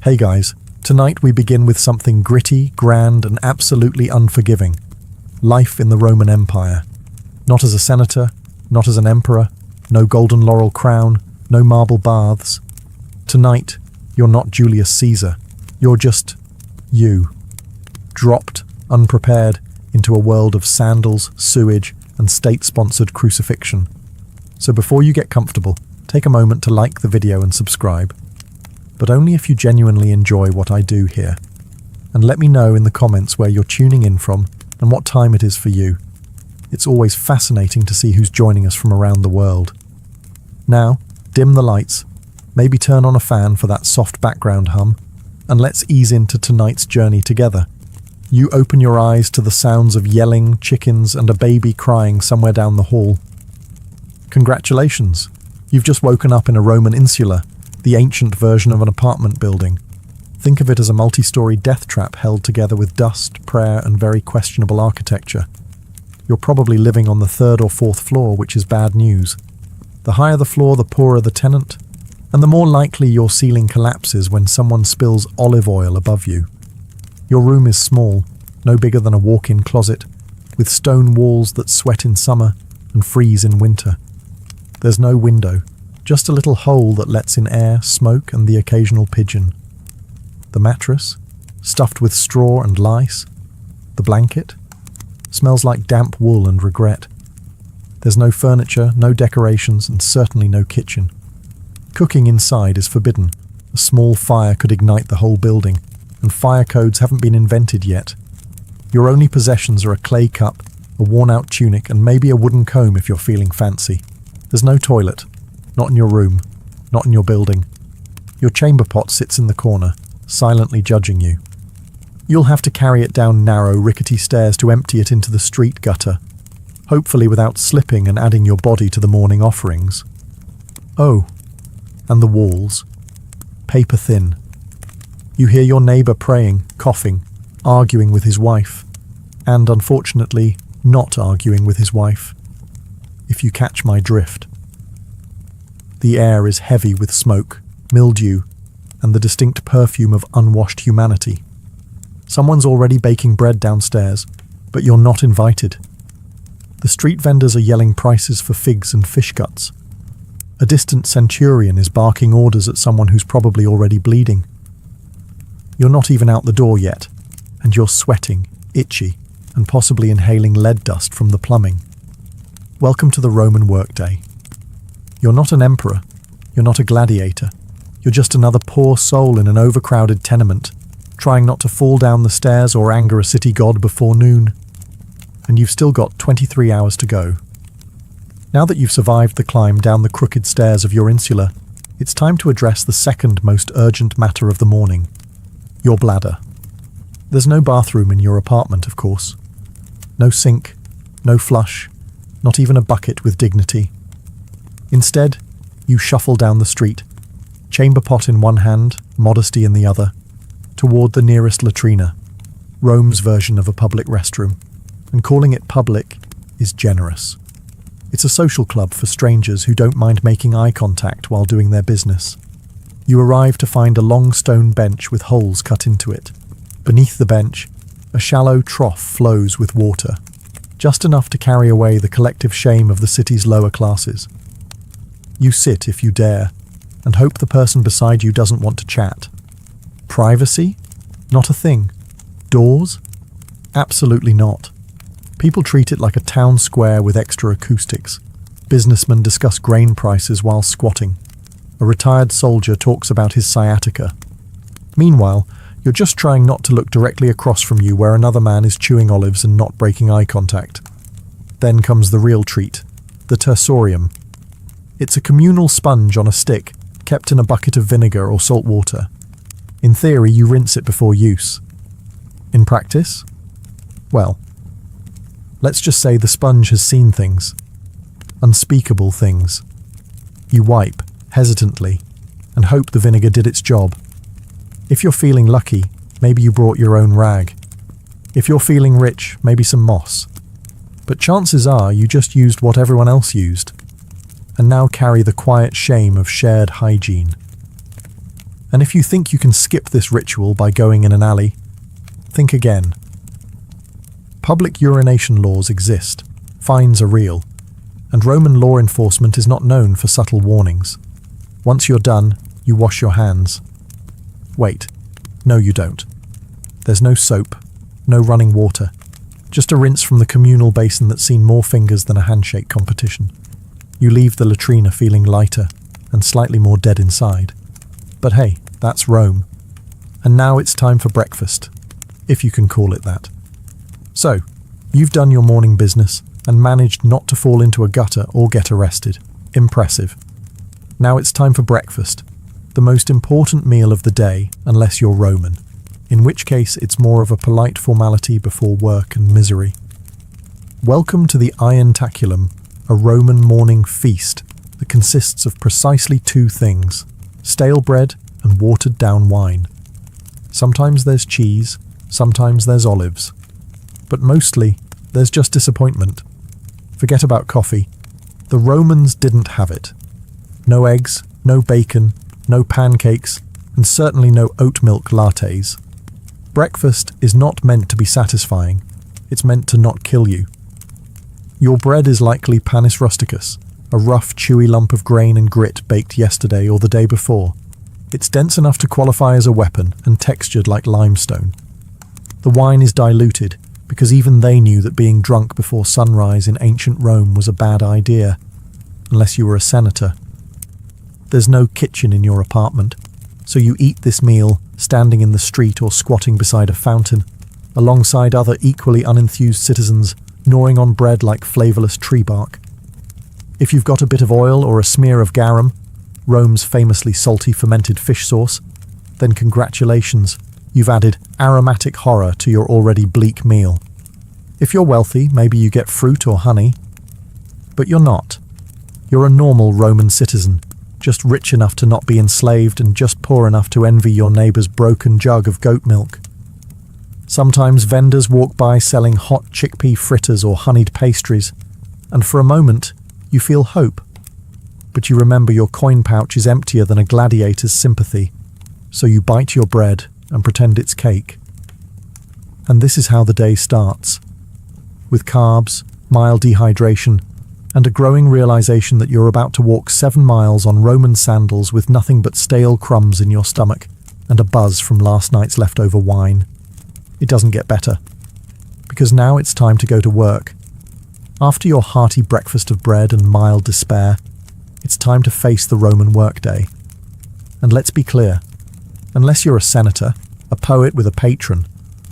Hey guys, tonight we begin with something gritty, grand, and absolutely unforgiving. Life in the Roman Empire. Not as a senator, not as an emperor, no golden laurel crown, no marble baths. Tonight, you're not Julius Caesar. You're just you. Dropped, unprepared, into a world of sandals, sewage, and state-sponsored crucifixion. So before you get comfortable, take a moment to like the video and subscribe. But only if you genuinely enjoy what I do here. And let me know in the comments where you're tuning in from and what time it is for you. It's always fascinating to see who's joining us from around the world. Now, dim the lights, maybe turn on a fan for that soft background hum, and let's ease into tonight's journey together. You open your eyes to the sounds of yelling, chickens, and a baby crying somewhere down the hall. Congratulations! You've just woken up in a Roman insula, the ancient version of an apartment building. Think of it as a multi-story death trap held together with dust, prayer, and very questionable architecture. You're probably living on the 3rd or 4th floor, which is bad news. The higher the floor, the poorer the tenant, and the more likely your ceiling collapses when someone spills olive oil above you. Your room is small, no bigger than a walk-in closet, with stone walls that sweat in summer and freeze in winter. There's no window, just a little hole that lets in air, smoke, and the occasional pigeon. The mattress, stuffed with straw and lice. The blanket smells like damp wool and regret. There's no furniture, no decorations, and certainly no kitchen. Cooking inside is forbidden. A small fire could ignite the whole building, and fire codes haven't been invented yet. Your only possessions are a clay cup, a worn-out tunic, and maybe a wooden comb if you're feeling fancy. There's no toilet. Not in your room, not in your building. Your chamber pot sits in the corner, silently judging you. You'll have to carry it down narrow, rickety stairs to empty it into the street gutter, hopefully without slipping and adding your body to the morning offerings. Oh, and the walls. Paper thin. You hear your neighbour praying, coughing, arguing with his wife, and unfortunately, not arguing with his wife, if you catch my drift. The air is heavy with smoke, mildew, and the distinct perfume of unwashed humanity. Someone's already baking bread downstairs, but you're not invited. The street vendors are yelling prices for figs and fish guts. A distant centurion is barking orders at someone who's probably already bleeding. You're not even out the door yet, and you're sweating, itchy, and possibly inhaling lead dust from the plumbing. Welcome to the Roman workday. You're not an emperor, you're not a gladiator, you're just another poor soul in an overcrowded tenement, trying not to fall down the stairs or anger a city god before noon. And you've still got 23 hours to go. Now that you've survived the climb down the crooked stairs of your insula, it's time to address the second most urgent matter of the morning, your bladder. There's no bathroom in your apartment, of course. No sink, no flush, not even a bucket with dignity. Instead, you shuffle down the street, chamber pot in one hand, modesty in the other, toward the nearest latrina, Rome's version of a public restroom, and calling it public is generous. It's a social club for strangers who don't mind making eye contact while doing their business. You arrive to find a long stone bench with holes cut into it. Beneath the bench, a shallow trough flows with water, just enough to carry away the collective shame of the city's lower classes. You sit if you dare, and hope the person beside you doesn't want to chat. Privacy? Not a thing. Doors? Absolutely not. People treat it like a town square with extra acoustics. Businessmen discuss grain prices while squatting. A retired soldier talks about his sciatica. Meanwhile, you're just trying not to look directly across from you where another man is chewing olives and not breaking eye contact. Then comes the real treat, the tersorium. It's a communal sponge on a stick, kept in a bucket of vinegar or salt water. In theory, you rinse it before use. In practice? Well, let's just say the sponge has seen things. Unspeakable things. You wipe, hesitantly, and hope the vinegar did its job. If you're feeling lucky, maybe you brought your own rag. If you're feeling rich, maybe some moss. But chances are you just used what everyone else used, and now carry the quiet shame of shared hygiene. And if you think you can skip this ritual by going in an alley, think again. Public urination laws exist, fines are real, and Roman law enforcement is not known for subtle warnings. Once you're done, you wash your hands. Wait, no you don't. There's no soap, no running water, just a rinse from the communal basin that's seen more fingers than a handshake competition. You leave the latrina feeling lighter and slightly more dead inside. But hey, that's Rome. And now it's time for breakfast, if you can call it that. So, you've done your morning business and managed not to fall into a gutter or get arrested. Impressive. Now it's time for breakfast, the most important meal of the day unless you're Roman, in which case it's more of a polite formality before work and misery. Welcome to the Irontaculum, a Roman morning feast that consists of precisely two things: stale bread and watered down wine. Sometimes there's cheese, sometimes there's olives, but mostly there's just disappointment. Forget about coffee. The Romans didn't have it. No eggs, no bacon, no pancakes, and certainly no oat milk lattes. Breakfast is not meant to be satisfying, it's meant to not kill you. Your bread is likely panis rusticus, a rough, chewy lump of grain and grit baked yesterday or the day before. It's dense enough to qualify as a weapon and textured like limestone. The wine is diluted, because even they knew that being drunk before sunrise in ancient Rome was a bad idea, unless you were a senator. There's no kitchen in your apartment, so you eat this meal standing in the street or squatting beside a fountain, alongside other equally unenthused citizens gnawing on bread like flavourless tree bark. If you've got a bit of oil or a smear of garum, Rome's famously salty fermented fish sauce, then congratulations, you've added aromatic horror to your already bleak meal. If you're wealthy, maybe you get fruit or honey. But you're not. You're a normal Roman citizen, just rich enough to not be enslaved and just poor enough to envy your neighbour's broken jug of goat milk. Sometimes vendors walk by selling hot chickpea fritters or honeyed pastries, and for a moment you feel hope. But you remember your coin pouch is emptier than a gladiator's sympathy, so you bite your bread and pretend it's cake. And this is how the day starts, with carbs, mild dehydration, and a growing realization that you're about to walk 7 miles on Roman sandals with nothing but stale crumbs in your stomach and a buzz from last night's leftover wine. It doesn't get better, because now it's time to go to work. After your hearty breakfast of bread and mild despair, it's time to face the Roman workday. And let's be clear, unless you're a senator, a poet with a patron,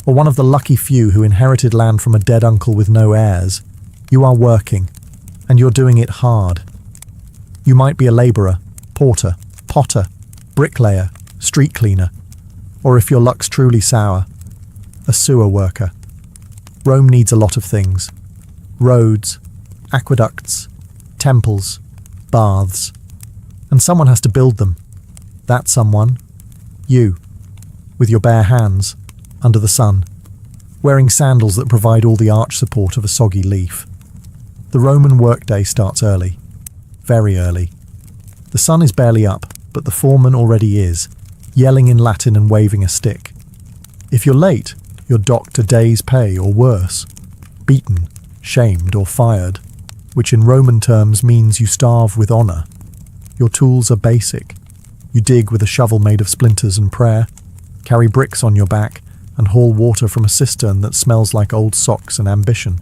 or one of the lucky few who inherited land from a dead uncle with no heirs, you are working, and you're doing it hard. You might be a labourer, porter, potter, bricklayer, street cleaner, or if your luck's truly sour, a sewer worker. Rome needs a lot of things: roads, aqueducts, temples, baths, and someone has to build them. That someone, you, with your bare hands, under the sun, wearing sandals that provide all the arch support of a soggy leaf. The Roman workday starts early, very early. The sun is barely up, but the foreman already is, yelling in Latin and waving a stick. If you're late, you're docked a day's pay or worse, beaten, shamed or fired, which in Roman terms means you starve with honour. Your tools are basic. You dig with a shovel made of splinters and prayer, carry bricks on your back, and haul water from a cistern that smells like old socks and ambition.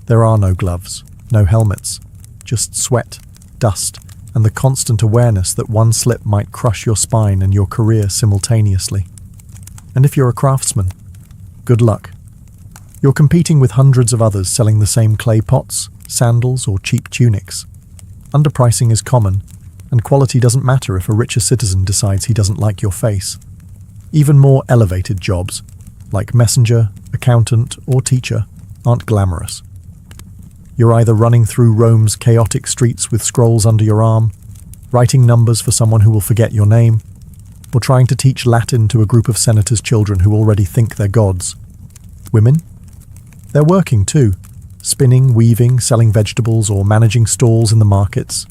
There are no gloves, no helmets, just sweat, dust, and the constant awareness that one slip might crush your spine and your career simultaneously. And if you're a craftsman, good luck. You're competing with hundreds of others selling the same clay pots, sandals, or cheap tunics. Underpricing is common, and quality doesn't matter if a richer citizen decides he doesn't like your face. Even more elevated jobs, like messenger, accountant, or teacher, aren't glamorous. You're either running through Rome's chaotic streets with scrolls under your arm, writing numbers for someone who will forget your name, or trying to teach Latin to a group of senators' children who already think they're gods. Women? They're working too, spinning, weaving, selling vegetables, or managing stalls in the markets,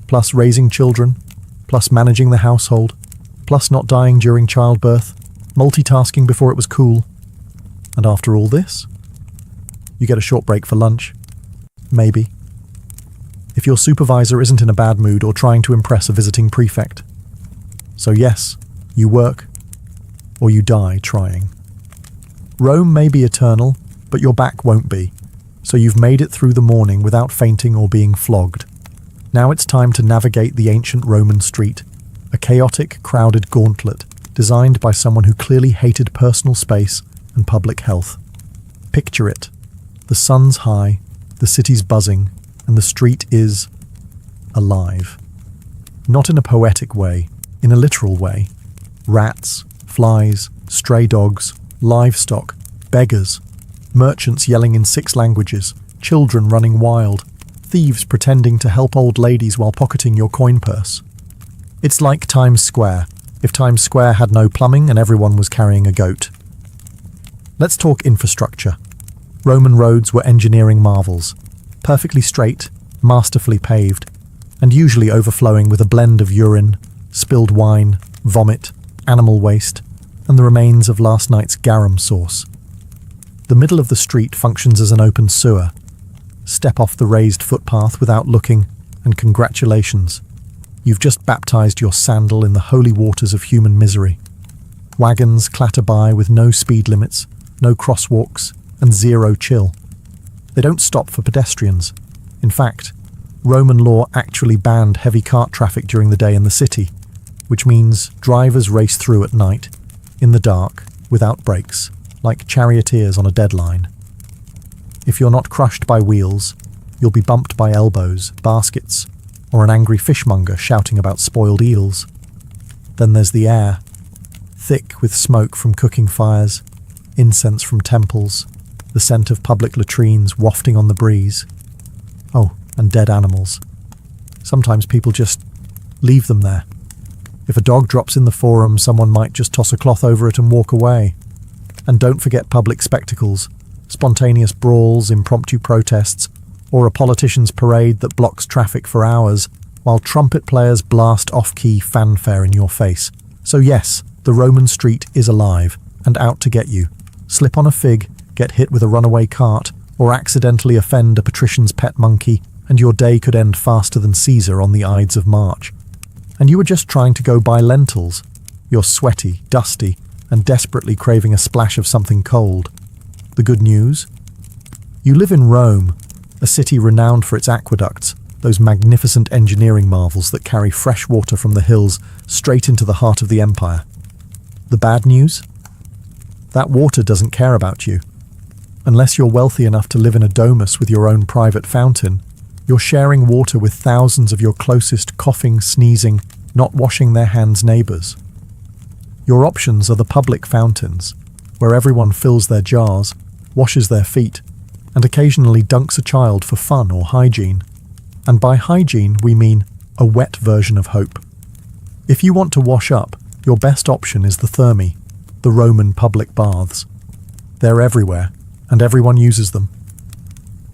plus raising children, plus managing the household, plus not dying during childbirth, multitasking before it was cool. And after all this, you get a short break for lunch. Maybe. If your supervisor isn't in a bad mood or trying to impress a visiting prefect. So yes, you work, or you die trying. Rome may be eternal, but your back won't be, so you've made it through the morning without fainting or being flogged. Now it's time to navigate the ancient Roman street, a chaotic, crowded gauntlet designed by someone who clearly hated personal space and public health. Picture it. The sun's high, the city's buzzing, and the street is alive. Not in a poetic way, in a literal way. Rats, flies, stray dogs, livestock, beggars, merchants yelling in 6 languages, children running wild, thieves pretending to help old ladies while pocketing your coin purse. It's like Times Square, if Times Square had no plumbing and everyone was carrying a goat. Let's talk infrastructure. Roman roads were engineering marvels, perfectly straight, masterfully paved, and usually overflowing with a blend of urine, spilled wine, vomit, animal waste, and the remains of last night's garum sauce. The middle of the street functions as an open sewer. Step off the raised footpath without looking, and congratulations. You've just baptized your sandal in the holy waters of human misery. Wagons clatter by with no speed limits, no crosswalks, and zero chill. They don't stop for pedestrians. In fact, Roman law actually banned heavy cart traffic during the day in the city, which means drivers race through at night, in the dark, without brakes, like charioteers on a deadline. If you're not crushed by wheels, you'll be bumped by elbows, baskets, or an angry fishmonger shouting about spoiled eels. Then there's the air, thick with smoke from cooking fires, incense from temples, the scent of public latrines wafting on the breeze. Oh, and dead animals. Sometimes people just leave them there. If a dog drops in the forum, someone might just toss a cloth over it and walk away. And don't forget public spectacles, spontaneous brawls, impromptu protests, or a politician's parade that blocks traffic for hours while trumpet players blast off-key fanfare in your face. So yes, the Roman street is alive and out to get you. Slip on a fig, get hit with a runaway cart, or accidentally offend a patrician's pet monkey, and your day could end faster than Caesar on the Ides of March. And you were just trying to go buy lentils. You're sweaty, dusty, and desperately craving a splash of something cold. The good news? You live in Rome, a city renowned for its aqueducts, those magnificent engineering marvels that carry fresh water from the hills straight into the heart of the empire. The bad news? That water doesn't care about you. Unless you're wealthy enough to live in a domus with your own private fountain, you're sharing water with thousands of your closest coughing, sneezing, not washing their hands neighbours. Your options are the public fountains, where everyone fills their jars, washes their feet, and occasionally dunks a child for fun or hygiene. And by hygiene, we mean a wet version of hope. If you want to wash up, your best option is the thermae, the Roman public baths. They're everywhere, and everyone uses them.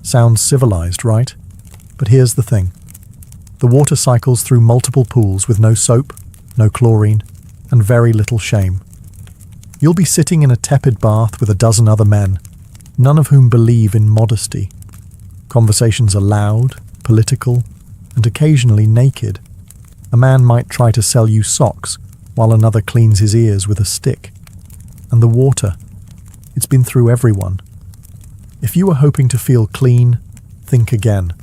Sounds civilized, right? But here's the thing. The water cycles through multiple pools with no soap, no chlorine, and very little shame. You'll be sitting in a tepid bath with a dozen other men, none of whom believe in modesty. Conversations are loud, political, and occasionally naked. A man might try to sell you socks, while another cleans his ears with a stick. And the water, it's been through everyone. If you were hoping to feel clean, think again.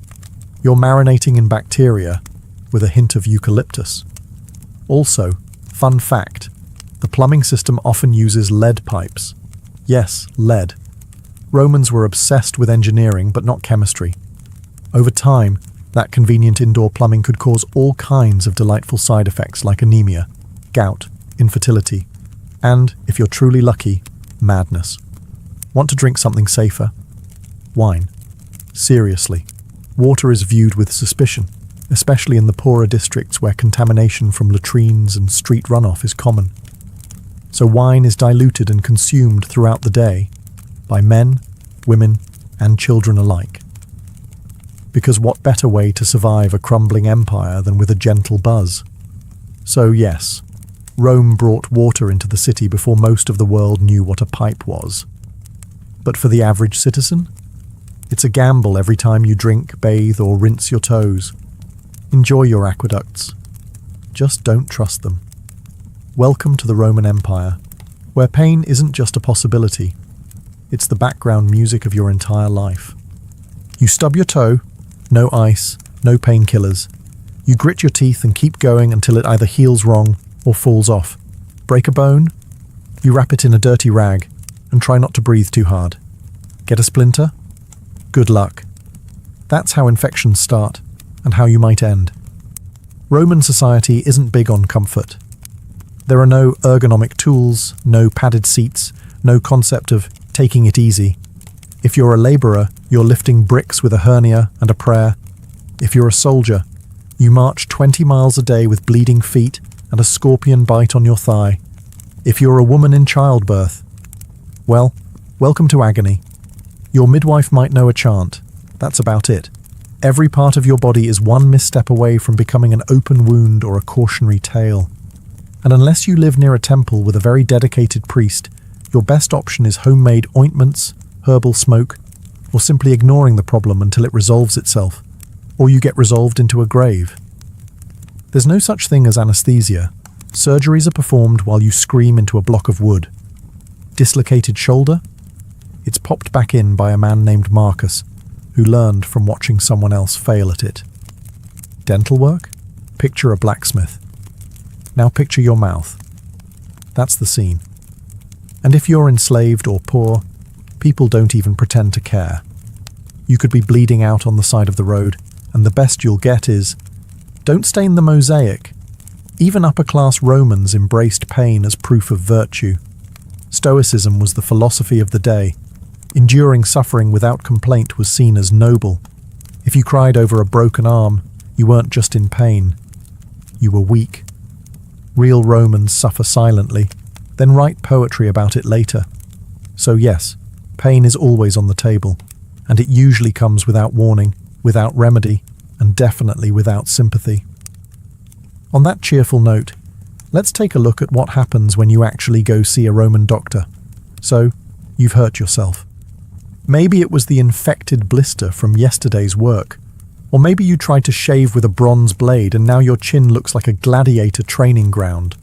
You're marinating in bacteria with a hint of eucalyptus. Also, fun fact, the plumbing system often uses lead pipes. Yes, lead. Romans were obsessed with engineering, but not chemistry. Over time, that convenient indoor plumbing could cause all kinds of delightful side effects like anemia, gout, infertility, and, if you're truly lucky, madness. Want to drink something safer? Wine. Seriously. Water is viewed with suspicion, especially in the poorer districts where contamination from latrines and street runoff is common. So wine is diluted and consumed throughout the day by men, women, and children alike. Because what better way to survive a crumbling empire than with a gentle buzz? So yes, Rome brought water into the city before most of the world knew what a pipe was. But for the average citizen, it's a gamble every time you drink, bathe, or rinse your toes. Enjoy your aqueducts. Just don't trust them. Welcome to the Roman Empire, where pain isn't just a possibility, it's the background music of your entire life. You stub your toe, no ice, no painkillers. You grit your teeth and keep going until it either heals wrong or falls off. Break a bone? You wrap it in a dirty rag and try not to breathe too hard. Get a splinter? Good luck. That's how infections start and how you might end. Roman society isn't big on comfort. There are no ergonomic tools, no padded seats, no concept of taking it easy. If you're a labourer, you're lifting bricks with a hernia and a prayer. If you're a soldier, you march 20 miles a day with bleeding feet and a scorpion bite on your thigh. If you're a woman in childbirth, well, welcome to agony. Your midwife might know a chant. That's about it. Every part of your body is one misstep away from becoming an open wound or a cautionary tale. And unless you live near a temple with a very dedicated priest, your best option is homemade ointments, herbal smoke, or simply ignoring the problem until it resolves itself, or you get resolved into a grave. There's no such thing as anesthesia. Surgeries are performed while you scream into a block of wood. Dislocated shoulder? It's popped back in by a man named Marcus, who learned from watching someone else fail at it. Dental work? Picture a blacksmith. Now picture your mouth. That's the scene. And if you're enslaved or poor, people don't even pretend to care. You could be bleeding out on the side of the road, and the best you'll get is, don't stain the mosaic. Even upper-class Romans embraced pain as proof of virtue. Stoicism was the philosophy of the day. Enduring suffering without complaint was seen as noble. If you cried over a broken arm, you weren't just in pain. You were weak. Real Romans suffer silently, then write poetry about it later. So yes, pain is always on the table, and it usually comes without warning, without remedy, and definitely without sympathy. On that cheerful note, let's take a look at what happens when you actually go see a Roman doctor. So, you've hurt yourself. Maybe it was the infected blister from yesterday's work, or maybe you tried to shave with a bronze blade and now your chin looks like a gladiator training ground.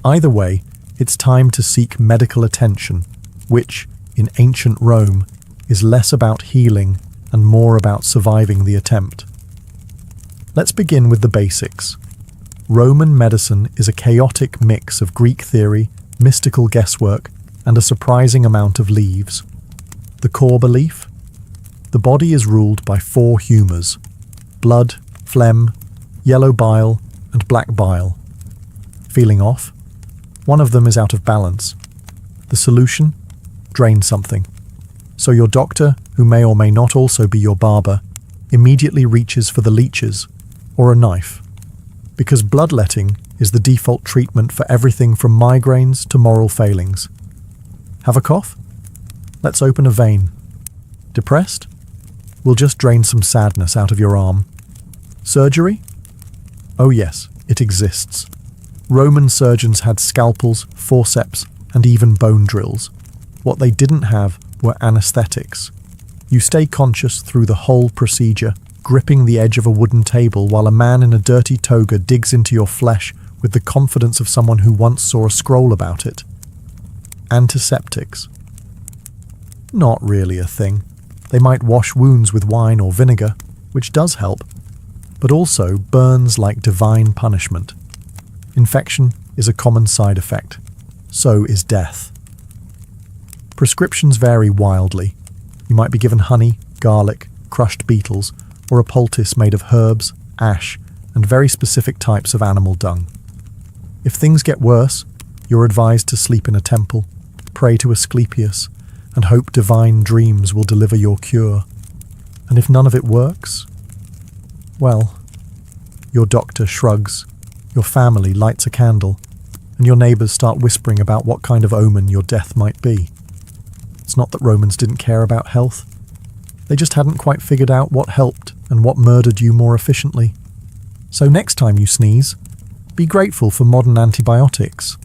Either way, it's time to seek medical attention, which, in ancient Rome, is less about healing and more about surviving the attempt. Let's begin with the basics. Roman medicine is a chaotic mix of Greek theory, mystical guesswork, and a surprising amount of leaves. The core belief? The body is ruled by 4 humours: blood, phlegm, yellow bile, and black bile. Feeling off? One of them is out of balance. The solution? Drain something. So your doctor, who may or may not also be your barber, immediately reaches for the leeches, or a knife. Because bloodletting is the default treatment for everything from migraines to moral failings. Have a cough? Let's open a vein. Depressed? We'll just drain some sadness out of your arm. Surgery? Oh yes, it exists. Roman surgeons had scalpels, forceps, and even bone drills. What they didn't have were anesthetics. You stay conscious through the whole procedure, gripping the edge of a wooden table while a man in a dirty toga digs into your flesh with the confidence of someone who once saw a scroll about it. Antiseptics. Not really a thing. They might wash wounds with wine or vinegar, which does help, but also burns like divine punishment. Infection is a common side effect. So is death. Prescriptions vary wildly. You might be given honey, garlic, crushed beetles, or a poultice made of herbs, ash, and very specific types of animal dung. If things get worse, you're advised to sleep in a temple, pray to Asclepius, and hope divine dreams will deliver your cure. And if none of it works, well, your doctor shrugs, your family lights a candle, and your neighbours start whispering about what kind of omen your death might be. It's not that Romans didn't care about health. They just hadn't quite figured out what helped and what murdered you more efficiently. So next time you sneeze, Be grateful for modern antibiotics,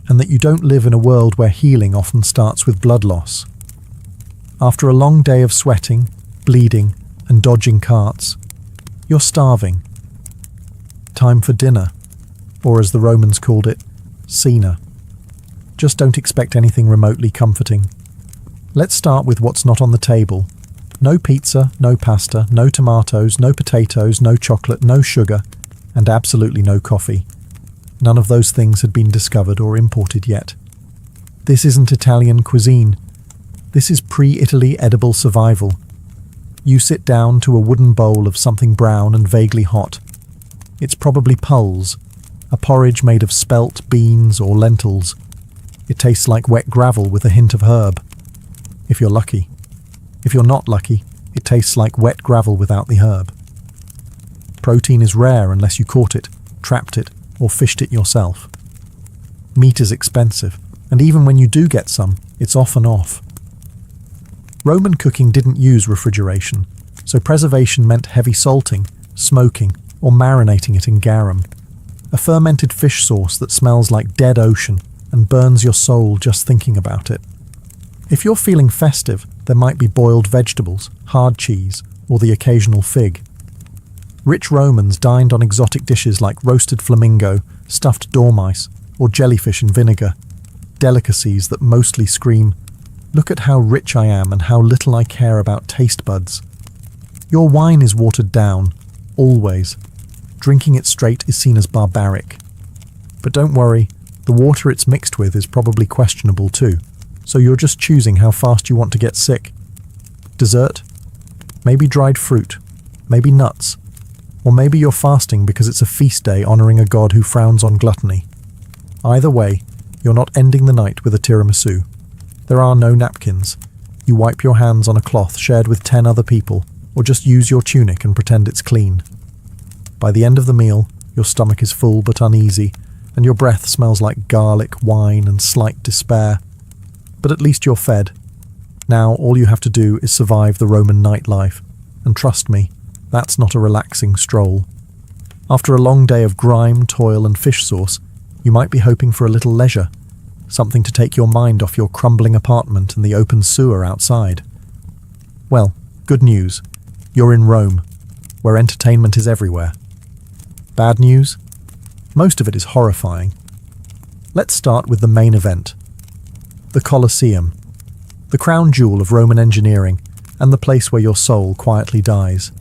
and that you don't live in a world where healing often starts with blood loss. After a long day of sweating, bleeding, and dodging carts, you're starving. Time for dinner, or as the Romans called it, cena. Just don't expect anything remotely comforting. Let's start with what's not on the table. No pizza, no pasta, no tomatoes, no potatoes, no chocolate, no sugar, and absolutely no coffee. None of those things had been discovered or imported yet. This isn't Italian cuisine. This is pre-Italy edible survival. You sit down to a wooden bowl of something brown and vaguely hot. It's probably pulse, a porridge made of spelt, beans, or lentils. It tastes like wet gravel with a hint of herb, if you're lucky. If you're not lucky, it tastes like wet gravel without the herb. Protein is rare unless you caught it, trapped it, or fished it yourself. Meat is expensive, and even when you do get some, it's often off. Roman cooking didn't use refrigeration, so preservation meant heavy salting, smoking, or marinating it in garum, a fermented fish sauce that smells like dead ocean and burns your soul just thinking about it. If you're feeling festive, there might be boiled vegetables, hard cheese, or the occasional fig. Rich Romans dined on exotic dishes like roasted flamingo, stuffed dormice, or jellyfish in vinegar, delicacies that mostly scream, "Look at how rich I am and how little I care about taste buds." Your wine is watered down, always. Drinking it straight is seen as barbaric. But don't worry, the water it's mixed with is probably questionable too, so you're just choosing how fast you want to get sick. Dessert? Maybe dried fruit, maybe nuts, or maybe you're fasting because it's a feast day honouring a god who frowns on gluttony. Either way, you're not ending the night with a tiramisu. There are no napkins. You wipe your hands on a cloth shared with 10 other people, or just use your tunic and pretend it's clean. By the end of the meal, your stomach is full but uneasy, and your breath smells like garlic, wine, and slight despair. But at least you're fed. Now all you have to do is survive the Roman nightlife, and trust me, that's not a relaxing stroll. After a long day of grime, toil, and fish sauce, you might be hoping for a little leisure, something to take your mind off your crumbling apartment and the open sewer outside. Well, good news. You're in Rome, where entertainment is everywhere. Bad news? Most of it is horrifying. Let's start with the main event. The Colosseum, the crown jewel of Roman engineering, and the place where your soul quietly dies.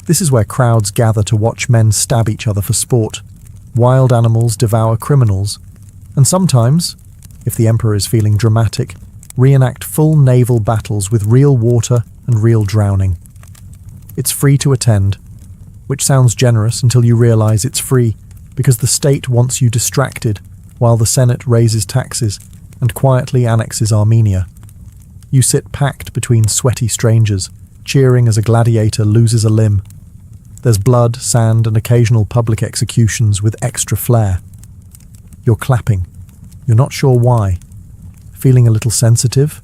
This is where crowds gather to watch men stab each other for sport, wild animals devour criminals, and sometimes, if the emperor is feeling dramatic, reenact full naval battles with real water and real drowning. It's free to attend, which sounds generous until you realize it's free because the state wants you distracted while the Senate raises taxes and quietly annexes Armenia. You sit packed between sweaty strangers, cheering as a gladiator loses a limb. There's blood, sand, and occasional public executions with extra flair. You're clapping. You're not sure why. Feeling a little sensitive?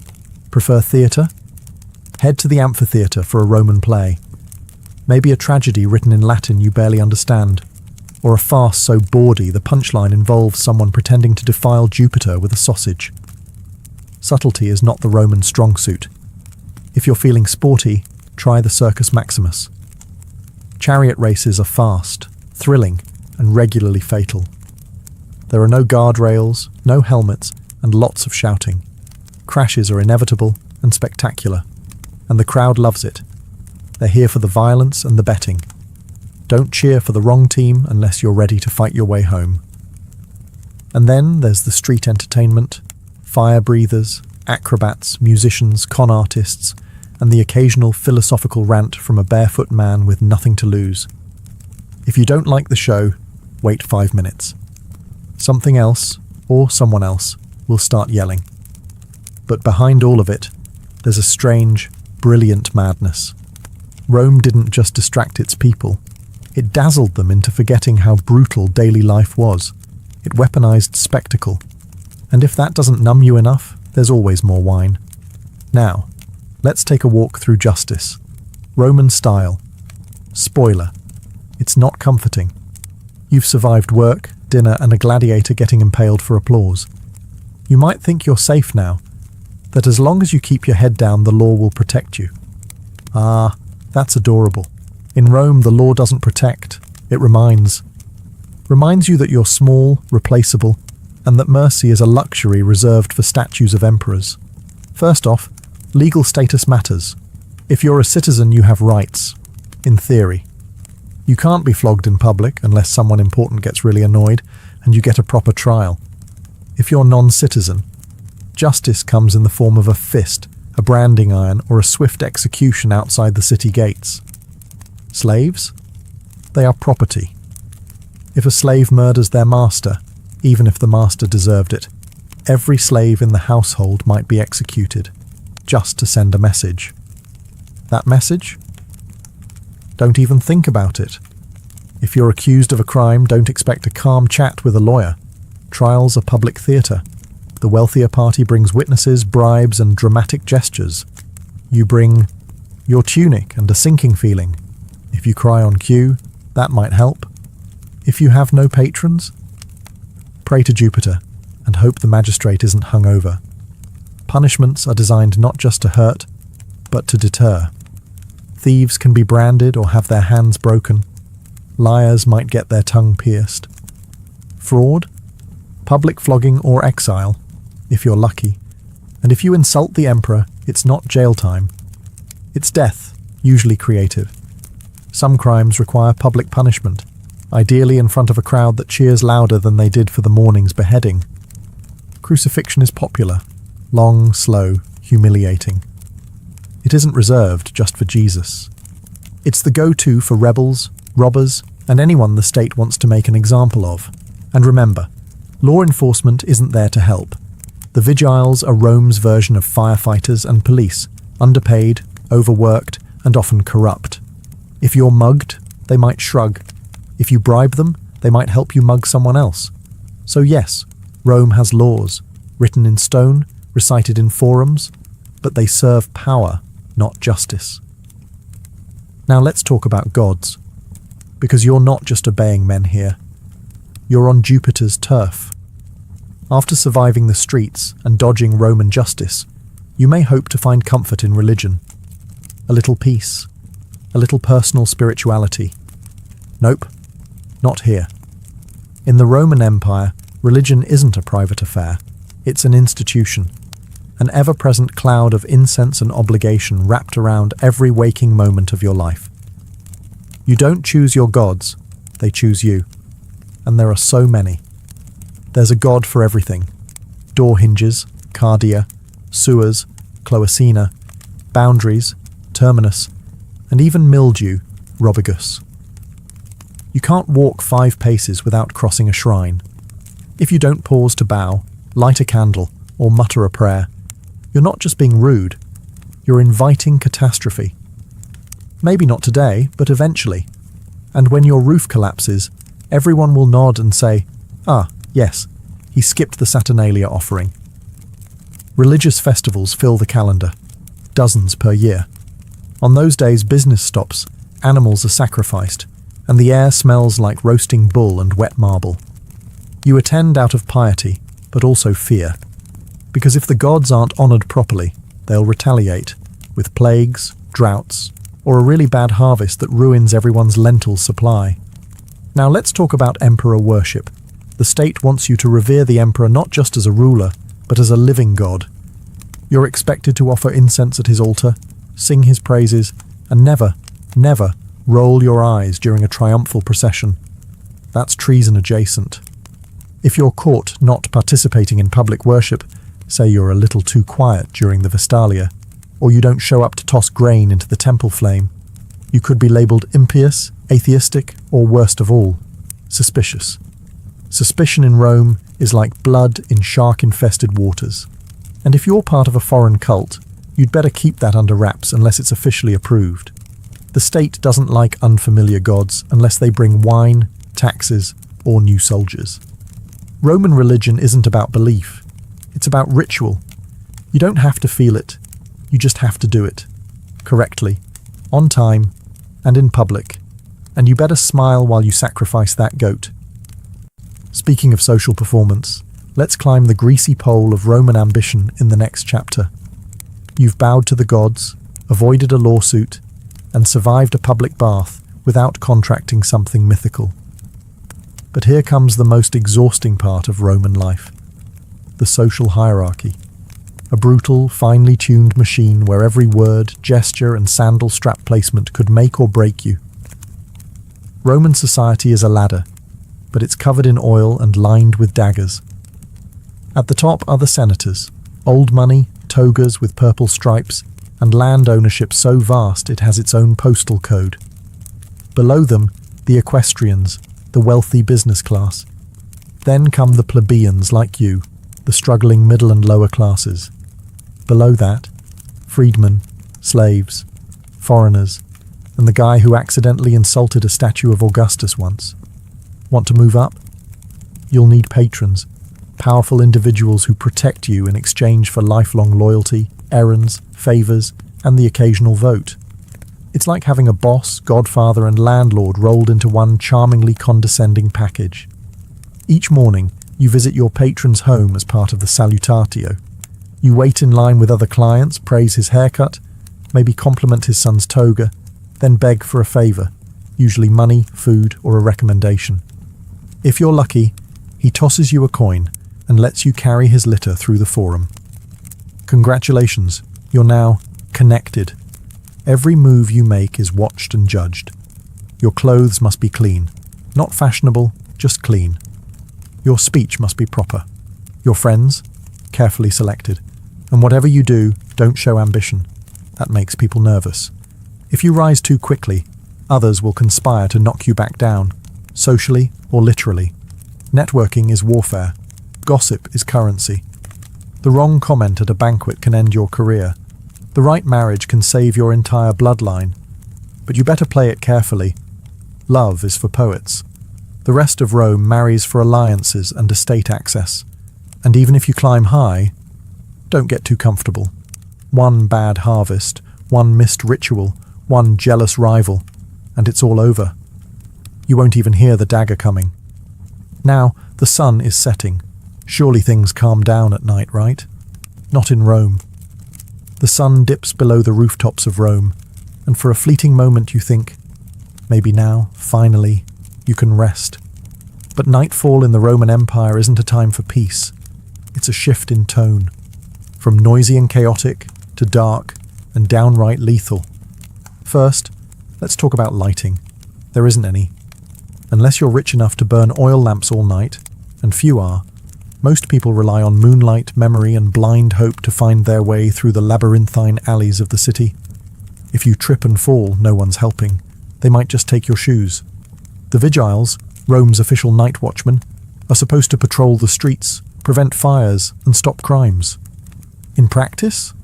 Prefer theatre? Head to the amphitheatre for a Roman play. Maybe a tragedy written in Latin you barely understand, or a farce so bawdy the punchline involves someone pretending to defile Jupiter with a sausage. Subtlety is not the Roman strong suit. If you're feeling sporty, try the Circus Maximus. Chariot races are fast, thrilling, and regularly fatal. There are no guardrails, no helmets, and lots of shouting. Crashes are inevitable and spectacular, and the crowd loves it. They're here for the violence and the betting. Don't cheer for the wrong team unless you're ready to fight your way home. And then there's the street entertainment, fire breathers, acrobats, musicians, con artists, and the occasional philosophical rant from a barefoot man with nothing to lose. If you don't like the show, wait 5 minutes. Something else, or someone else, will start yelling. But behind all of it, there's a strange, brilliant madness. Rome didn't just distract its people. It dazzled them into forgetting how brutal daily life was. It weaponized spectacle. And if that doesn't numb you enough, there's always more wine. Now, let's take a walk through justice. Roman style. Spoiler. It's not comforting. You've survived work, dinner, and a gladiator getting impaled for applause. You might think you're safe now, that as long as you keep your head down, the law will protect you. Ah, that's adorable. In Rome, the law doesn't protect, it reminds. Reminds you that you're small, replaceable, and that mercy is a luxury reserved for statues of emperors. First off, legal status matters. If you're a citizen, you have rights, in theory. You can't be flogged in public unless someone important gets really annoyed and you get a proper trial. If you're non-citizen, justice comes in the form of a fist, a branding iron, or a swift execution outside the city gates. Slaves? They are property. If a slave murders their master, even if the master deserved it, every slave in the household might be executed, just to send a message. That message? Don't even think about it. If you're accused of a crime, don't expect a calm chat with a lawyer. Trials are public theatre. The wealthier party brings witnesses, bribes, and dramatic gestures. You bring your tunic and a sinking feeling. If you cry on cue, that might help. If you have no patrons, pray to Jupiter and hope the magistrate isn't hung over. Punishments are designed not just to hurt, but to deter. Thieves can be branded or have their hands broken. Liars might get their tongue pierced. Fraud? Public flogging or exile, if you're lucky. And if you insult the emperor, it's not jail time. It's death, usually creative. Some crimes require public punishment, ideally in front of a crowd that cheers louder than they did for the morning's beheading. Crucifixion is popular, long, slow, humiliating. It isn't reserved just for Jesus. It's the go-to for rebels, robbers, and anyone the state wants to make an example of. And remember, law enforcement isn't there to help. The vigiles are Rome's version of firefighters and police, underpaid, overworked, and often corrupt. If you're mugged, they might shrug. If you bribe them, they might help you mug someone else. So yes, Rome has laws, written in stone, recited in forums, but they serve power, not justice. Now let's talk about gods, because you're not just obeying men here. You're on Jupiter's turf. After surviving the streets and dodging Roman justice, you may hope to find comfort in religion. A little peace, a little personal spirituality. Nope, not here. In the Roman Empire, religion isn't a private affair. It's an institution, an ever-present cloud of incense and obligation wrapped around every waking moment of your life. You don't choose your gods, they choose you. And there are so many. There's a god for everything. Door hinges, cardia, sewers, cloacina, boundaries, terminus, and even mildew, robigus. You can't walk 5 paces without crossing a shrine. If you don't pause to bow, light a candle, or mutter a prayer, you're not just being rude, you're inviting catastrophe. Maybe not today, but eventually. And when your roof collapses, everyone will nod and say, "Ah, yes, he skipped the Saturnalia offering." Religious festivals fill the calendar, dozens per year. On those days, business stops, animals are sacrificed, and the air smells like roasting bull and wet marble. You attend out of piety, but also fear. Because if the gods aren't honoured properly, they'll retaliate, with plagues, droughts, or a really bad harvest that ruins everyone's lentil supply. Now let's talk about emperor worship. The state wants you to revere the emperor not just as a ruler, but as a living god. You're expected to offer incense at his altar, sing his praises, and never, never roll your eyes during a triumphal procession. That's treason adjacent. If you're caught not participating in public worship, say you're a little too quiet during the Vestalia, or you don't show up to toss grain into the temple flame, you could be labelled impious, atheistic, or worst of all, suspicious. Suspicion in Rome is like blood in shark-infested waters. And if you're part of a foreign cult, you'd better keep that under wraps unless it's officially approved. The state doesn't like unfamiliar gods unless they bring wine, taxes, or new soldiers. Roman religion isn't about belief. It's about ritual. You don't have to feel it. You just have to do it. Correctly. On time. And in public. And you better smile while you sacrifice that goat. Speaking of social performance, let's climb the greasy pole of Roman ambition in the next chapter. You've bowed to the gods, avoided a lawsuit, and survived a public bath without contracting something mythical. But here comes the most exhausting part of Roman life: the social hierarchy. A brutal, finely tuned machine where every word, gesture, and sandal strap placement could make or break you. Roman society is a ladder, but it's covered in oil and lined with daggers. At the top are the senators, old money, togas with purple stripes, and land ownership so vast it has its own postal code. Below them, the equestrians, the wealthy business class. Then come the plebeians like you, the struggling middle and lower classes. Below that, freedmen, slaves, foreigners, and the guy who accidentally insulted a statue of Augustus once. Want to move up? You'll need patrons, powerful individuals who protect you in exchange for lifelong loyalty, errands, favours, and the occasional vote. It's like having a boss, godfather, and landlord rolled into one charmingly condescending package. Each morning, you visit your patron's home as part of the salutatio. You wait in line with other clients, praise his haircut, maybe compliment his son's toga, then beg for a favour, usually money, food, or a recommendation. If you're lucky, he tosses you a coin and lets you carry his litter through the forum. Congratulations, you're now connected. Every move you make is watched and judged. Your clothes must be clean, not fashionable, just clean. Your speech must be proper. Your friends, carefully selected. And whatever you do, don't show ambition. That makes people nervous. If you rise too quickly, others will conspire to knock you back down, socially or literally. Networking is warfare. Gossip is currency. The wrong comment at a banquet can end your career. The right marriage can save your entire bloodline. But you better play it carefully. Love is for poets. The rest of Rome marries for alliances and estate access. And even if you climb high, don't get too comfortable. One bad harvest, one missed ritual, one jealous rival, and it's all over. You won't even hear the dagger coming. Now, the sun is setting. Surely things calm down at night, right? Not in Rome. The sun dips below the rooftops of Rome, and for a fleeting moment you think, maybe now, finally, you can rest. But nightfall in the Roman Empire isn't a time for peace. It's a shift in tone. From noisy and chaotic to dark and downright lethal. First, let's talk about lighting. There isn't any. Unless you're rich enough to burn oil lamps all night, and few are, most people rely on moonlight, memory, and blind hope to find their way through the labyrinthine alleys of the city. If you trip and fall, no one's helping. They might just take your shoes. The vigiles, Rome's official night watchmen, are supposed to patrol the streets, prevent fires, and stop crimes. In practice,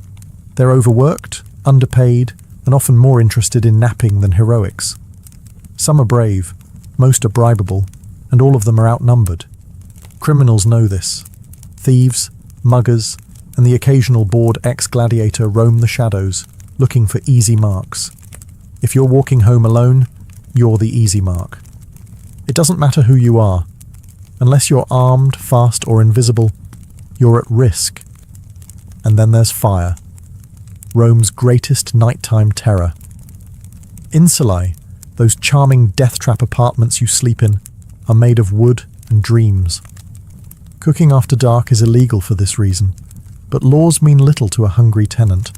they're overworked, underpaid, and often more interested in napping than heroics. Some are brave, most are bribable, and all of them are outnumbered. Criminals know this. Thieves, muggers, and the occasional bored ex-gladiator roam the shadows, looking for easy marks. If you're walking home alone, you're the easy mark. It doesn't matter who you are. Unless you're armed, fast, or invisible, you're at risk. And then there's fire. Rome's greatest nighttime terror. Insulae, those charming death trap apartments you sleep in, are made of wood and dreams. Cooking after dark is illegal for this reason, but laws mean little to a hungry tenant.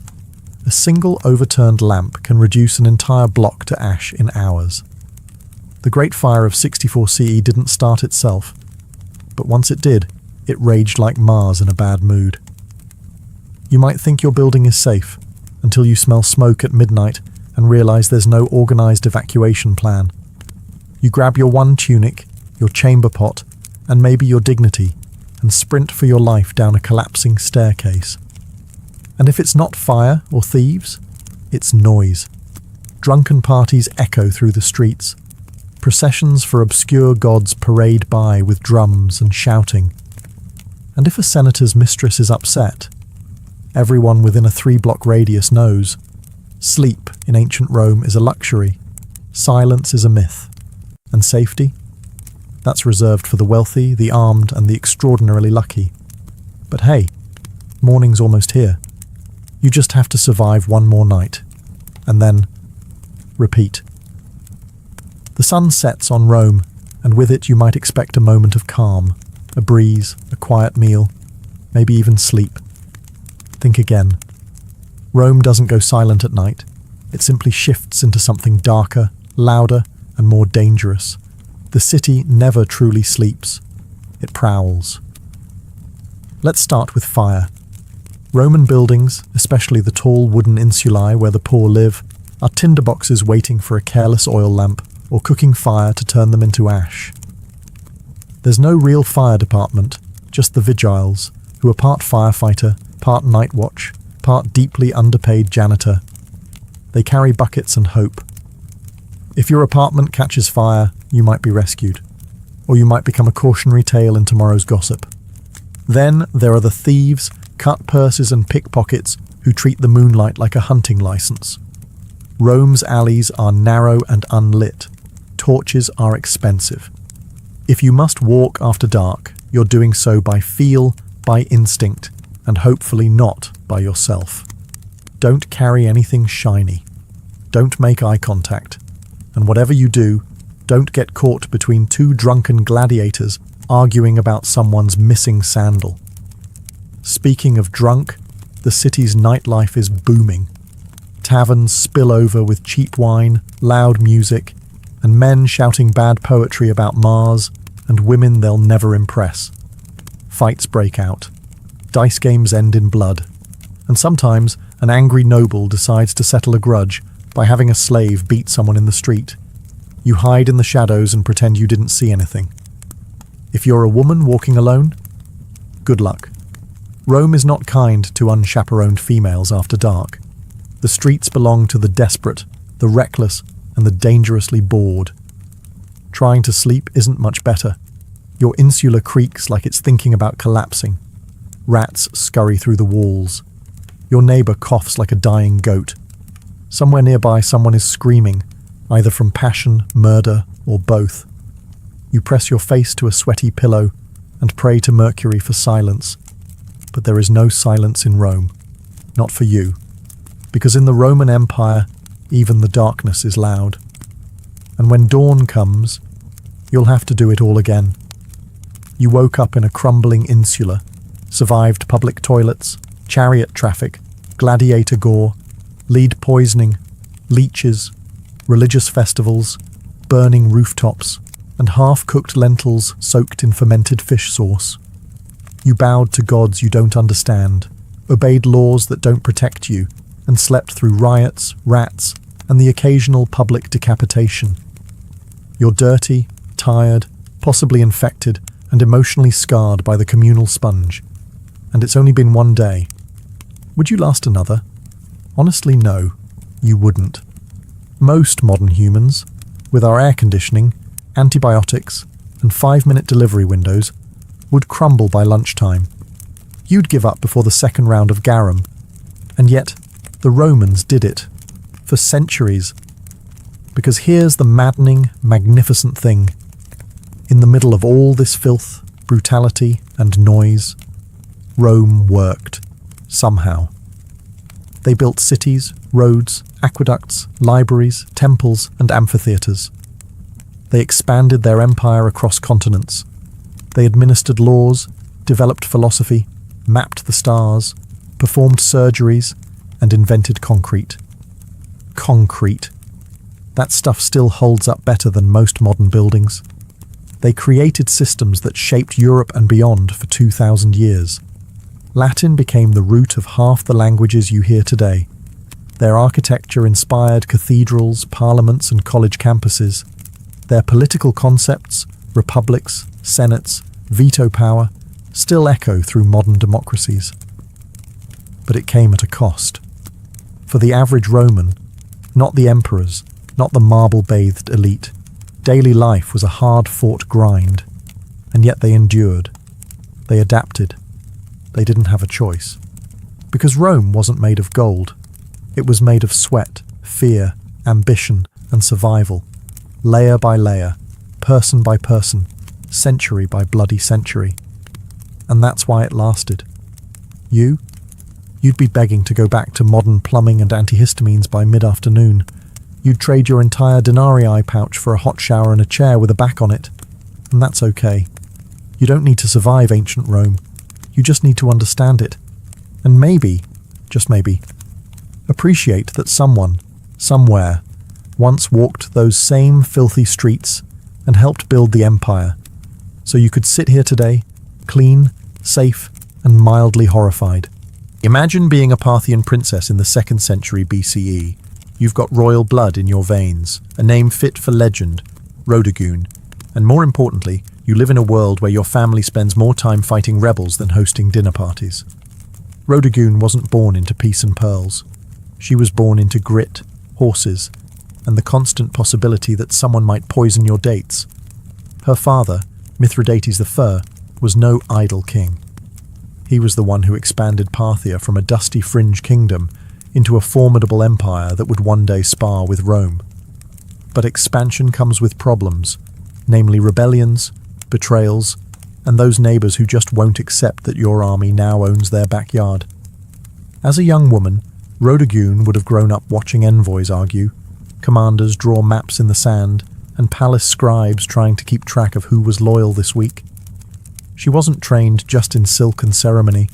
A single overturned lamp can reduce an entire block to ash in hours. The Great Fire of 64 CE didn't start itself, but once it did, it raged like Mars in a bad mood. You might think your building is safe, until you smell smoke at midnight and realize there's no organized evacuation plan. You grab your one tunic, your chamber pot, and maybe your dignity, and sprint for your life down a collapsing staircase. And if it's not fire or thieves, it's noise. Drunken parties echo through the streets. Processions for obscure gods parade by with drums and shouting. And if a senator's mistress is upset, everyone within a 3-block radius knows. Sleep in ancient Rome is a luxury. Silence is a myth. And safety? That's reserved for the wealthy, the armed, and the extraordinarily lucky. But hey, morning's almost here. You just have to survive one more night. And then, repeat. The sun sets on Rome, and with it you might expect a moment of calm, a breeze, a quiet meal, maybe even sleep. Think again. Rome doesn't go silent at night. It simply shifts into something darker, louder, and more dangerous. The city never truly sleeps. It prowls. Let's start with fire. Roman buildings, especially the tall wooden insulae where the poor live, are tinderboxes waiting for a careless oil lamp or cooking fire to turn them into ash. There's no real fire department, just the vigiles, who are part firefighter, part night watch, part deeply underpaid janitor. They carry buckets and hope. If your apartment catches fire, you might be rescued, or you might become a cautionary tale in tomorrow's gossip. Then there are the thieves, cut purses and pickpockets who treat the moonlight like a hunting license. Rome's alleys are narrow and unlit. Torches are expensive. If you must walk after dark, you're doing so by feel, by instinct, and hopefully not by yourself. Don't carry anything shiny. Don't make eye contact. And whatever you do, don't get caught between two drunken gladiators arguing about someone's missing sandal. Speaking of drunk, the city's nightlife is booming. Taverns spill over with cheap wine, loud music, and men shouting bad poetry about Mars and women they'll never impress. Fights break out. Dice games end in blood. And sometimes an angry noble decides to settle a grudge by having a slave beat someone in the street. You hide in the shadows and pretend you didn't see anything. If you're a woman walking alone, good luck. Rome is not kind to unchaperoned females after dark. The streets belong to the desperate, the reckless, and the dangerously bored. Trying to sleep isn't much better. Your insula creaks like it's thinking about collapsing. Rats scurry through the walls. Your neighbour coughs like a dying goat. Somewhere nearby someone is screaming, either from passion, murder, or both. You press your face to a sweaty pillow and pray to Mercury for silence. But there is no silence in Rome. Not for you. Because in the Roman Empire, even the darkness is loud. And when dawn comes, you'll have to do it all again. You woke up in a crumbling insula, survived public toilets, chariot traffic, gladiator gore, lead poisoning, leeches, religious festivals, burning rooftops, and half-cooked lentils soaked in fermented fish sauce. You bowed to gods you don't understand, obeyed laws that don't protect you, and slept through riots, rats, and the occasional public decapitation. You're dirty, tired, possibly infected, and emotionally scarred by the communal sponge. And it's only been one day. Would you last another? Honestly, no, you wouldn't. Most modern humans, with our air conditioning, antibiotics, and 5-minute delivery windows, would crumble by lunchtime. You'd give up before the second round of garum. And yet, the Romans did it. For centuries. Because here's the maddening, magnificent thing. In the middle of all this filth, brutality, and noise, Rome worked. Somehow. They built cities, roads, aqueducts, libraries, temples, and amphitheatres. They expanded their empire across continents. They administered laws, developed philosophy, mapped the stars, performed surgeries, and invented concrete. Concrete. That stuff still holds up better than most modern buildings. They created systems that shaped Europe and beyond for 2,000 years. Latin became the root of half the languages you hear today. Their architecture inspired cathedrals, parliaments, and college campuses. Their political concepts, republics, senates, veto power, still echo through modern democracies. But it came at a cost. For the average Roman, not the emperors, not the marble-bathed elite, daily life was a hard-fought grind. And yet they endured. They adapted. They didn't have a choice. Because Rome wasn't made of gold. It was made of sweat, fear, ambition, and survival. Layer by layer, person by person, century by bloody century. And that's why it lasted. You'd be begging to go back to modern plumbing and antihistamines by mid-afternoon. You'd trade your entire denarii pouch for a hot shower and a chair with a back on it. And that's okay. You don't need to survive ancient Rome. You just need to understand it. And maybe, just maybe, appreciate that someone, somewhere, once walked those same filthy streets and helped build the empire. So you could sit here today, clean, safe, and mildly horrified. Imagine being a Parthian princess in the 2nd century BCE. You've got royal blood in your veins, a name fit for legend, Rhodogoon, and more importantly, you live in a world where your family spends more time fighting rebels than hosting dinner parties. Rhodogoon wasn't born into peace and pearls. She was born into grit, horses, and the constant possibility that someone might poison your dates. Her father, Mithridates I, was no idle king. He was the one who expanded Parthia from a dusty fringe kingdom into a formidable empire that would one day spar with Rome. But expansion comes with problems, namely rebellions, betrayals, and those neighbours who just won't accept that your army now owns their backyard. As a young woman, Rhodogoon would have grown up watching envoys argue, commanders draw maps in the sand, and palace scribes trying to keep track of who was loyal this week. She wasn't trained just in silk and ceremony.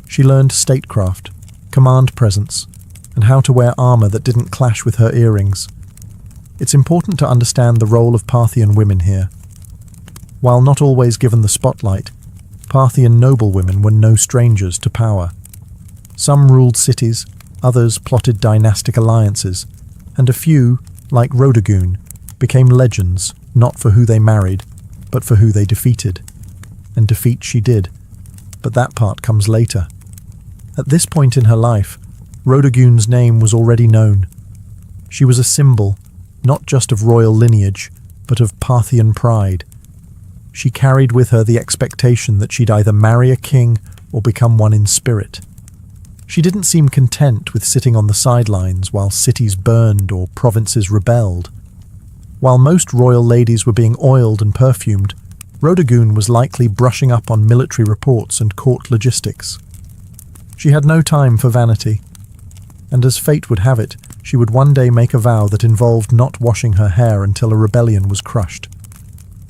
She learned statecraft, command presence, and how to wear armour that didn't clash with her earrings. It's important to understand the role of Parthian women here. While not always given the spotlight, Parthian noblewomen were no strangers to power. Some ruled cities, others plotted dynastic alliances, and a few, like Rhodogoon, became legends not for who they married, but for who they defeated. And defeat she did, but that part comes later. At this point in her life, Rhodogoon's name was already known. She was a symbol, not just of royal lineage, but of Parthian pride. She carried with her the expectation that she'd either marry a king or become one in spirit. She didn't seem content with sitting on the sidelines while cities burned or provinces rebelled. While most royal ladies were being oiled and perfumed, Rhodogoon was likely brushing up on military reports and court logistics. She had no time for vanity, and as fate would have it, she would one day make a vow that involved not washing her hair until a rebellion was crushed.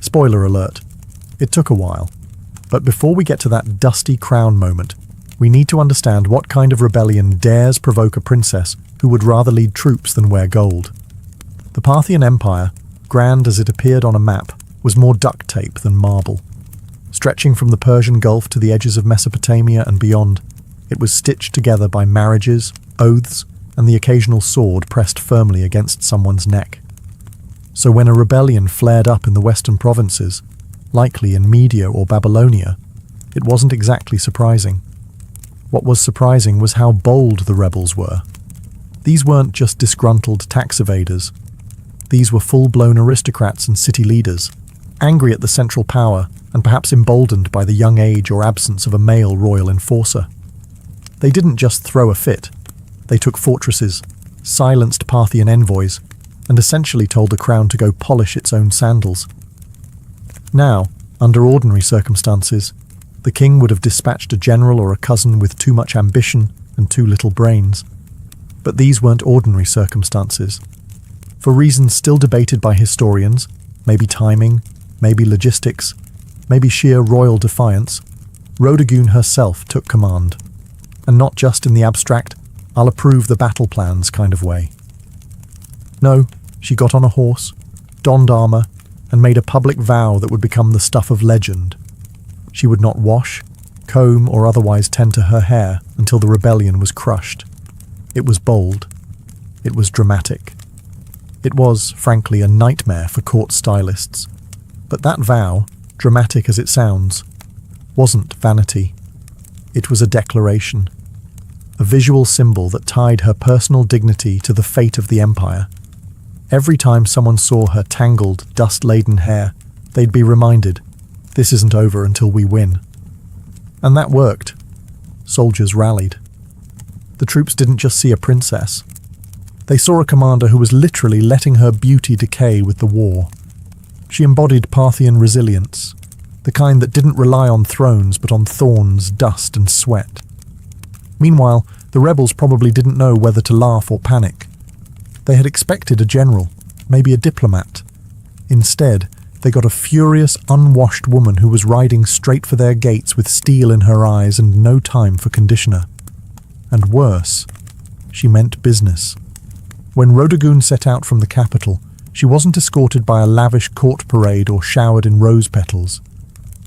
Spoiler alert, it took a while, but before we get to that dusty crown moment, we need to understand what kind of rebellion dares provoke a princess who would rather lead troops than wear gold. The Parthian Empire, grand as it appeared on a map, was more duct tape than marble. Stretching from the Persian Gulf to the edges of Mesopotamia and beyond, it was stitched together by marriages, oaths, and the occasional sword pressed firmly against someone's neck. So when a rebellion flared up in the western provinces, likely in Media or Babylonia, it wasn't exactly surprising. What was surprising was how bold the rebels were. These weren't just disgruntled tax evaders. These were full-blown aristocrats and city leaders, angry at the central power and perhaps emboldened by the young age or absence of a male royal enforcer. They didn't just throw a fit. They took fortresses, silenced Parthian envoys, and essentially told the crown to go polish its own sandals. Now, under ordinary circumstances, the king would have dispatched a general or a cousin with too much ambition and too little brains. But these weren't ordinary circumstances. For reasons still debated by historians, maybe timing, maybe logistics, maybe sheer royal defiance, Rhodogoon herself took command. And not just in the abstract, I'll approve the battle plans kind of way. No, she got on a horse, donned armour, and made a public vow that would become the stuff of legend. She would not wash, comb, or otherwise tend to her hair until the rebellion was crushed. It was bold. It was dramatic. It was, frankly, a nightmare for court stylists. But that vow, dramatic as it sounds, wasn't vanity. It was a declaration. A visual symbol that tied her personal dignity to the fate of the empire. Every time someone saw her tangled, dust-laden hair, they'd be reminded, this isn't over until we win. And that worked. Soldiers rallied. The troops didn't just see a princess. They saw a commander who was literally letting her beauty decay with the war. She embodied Parthian resilience, the kind that didn't rely on thrones but on thorns, dust and sweat. Meanwhile, the rebels probably didn't know whether to laugh or panic. They had expected a general, maybe a diplomat. Instead, they got a furious, unwashed woman who was riding straight for their gates with steel in her eyes and no time for conditioner. And worse, she meant business. When Rodogun set out from the capital, she wasn't escorted by a lavish court parade or showered in rose petals.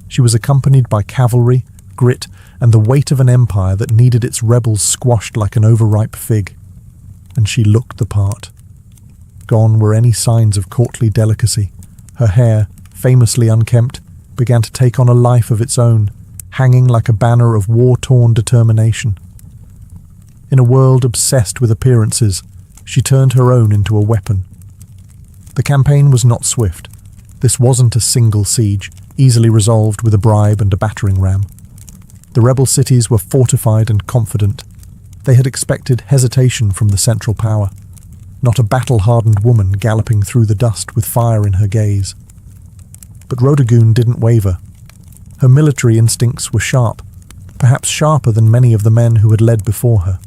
She was accompanied by cavalry, grit, and the weight of an empire that needed its rebels squashed like an overripe fig. And she looked the part. Gone were any signs of courtly delicacy. Her hair, famously unkempt, began to take on a life of its own, hanging like a banner of war-torn determination. In a world obsessed with appearances, she turned her own into a weapon. The campaign was not swift. This wasn't a single siege, easily resolved with a bribe and a battering ram. The rebel cities were fortified and confident. They had expected hesitation from the central power, not a battle-hardened woman galloping through the dust with fire in her gaze. But Rodogun didn't waver. Her military instincts were sharp, perhaps sharper than many of the men who had led before her.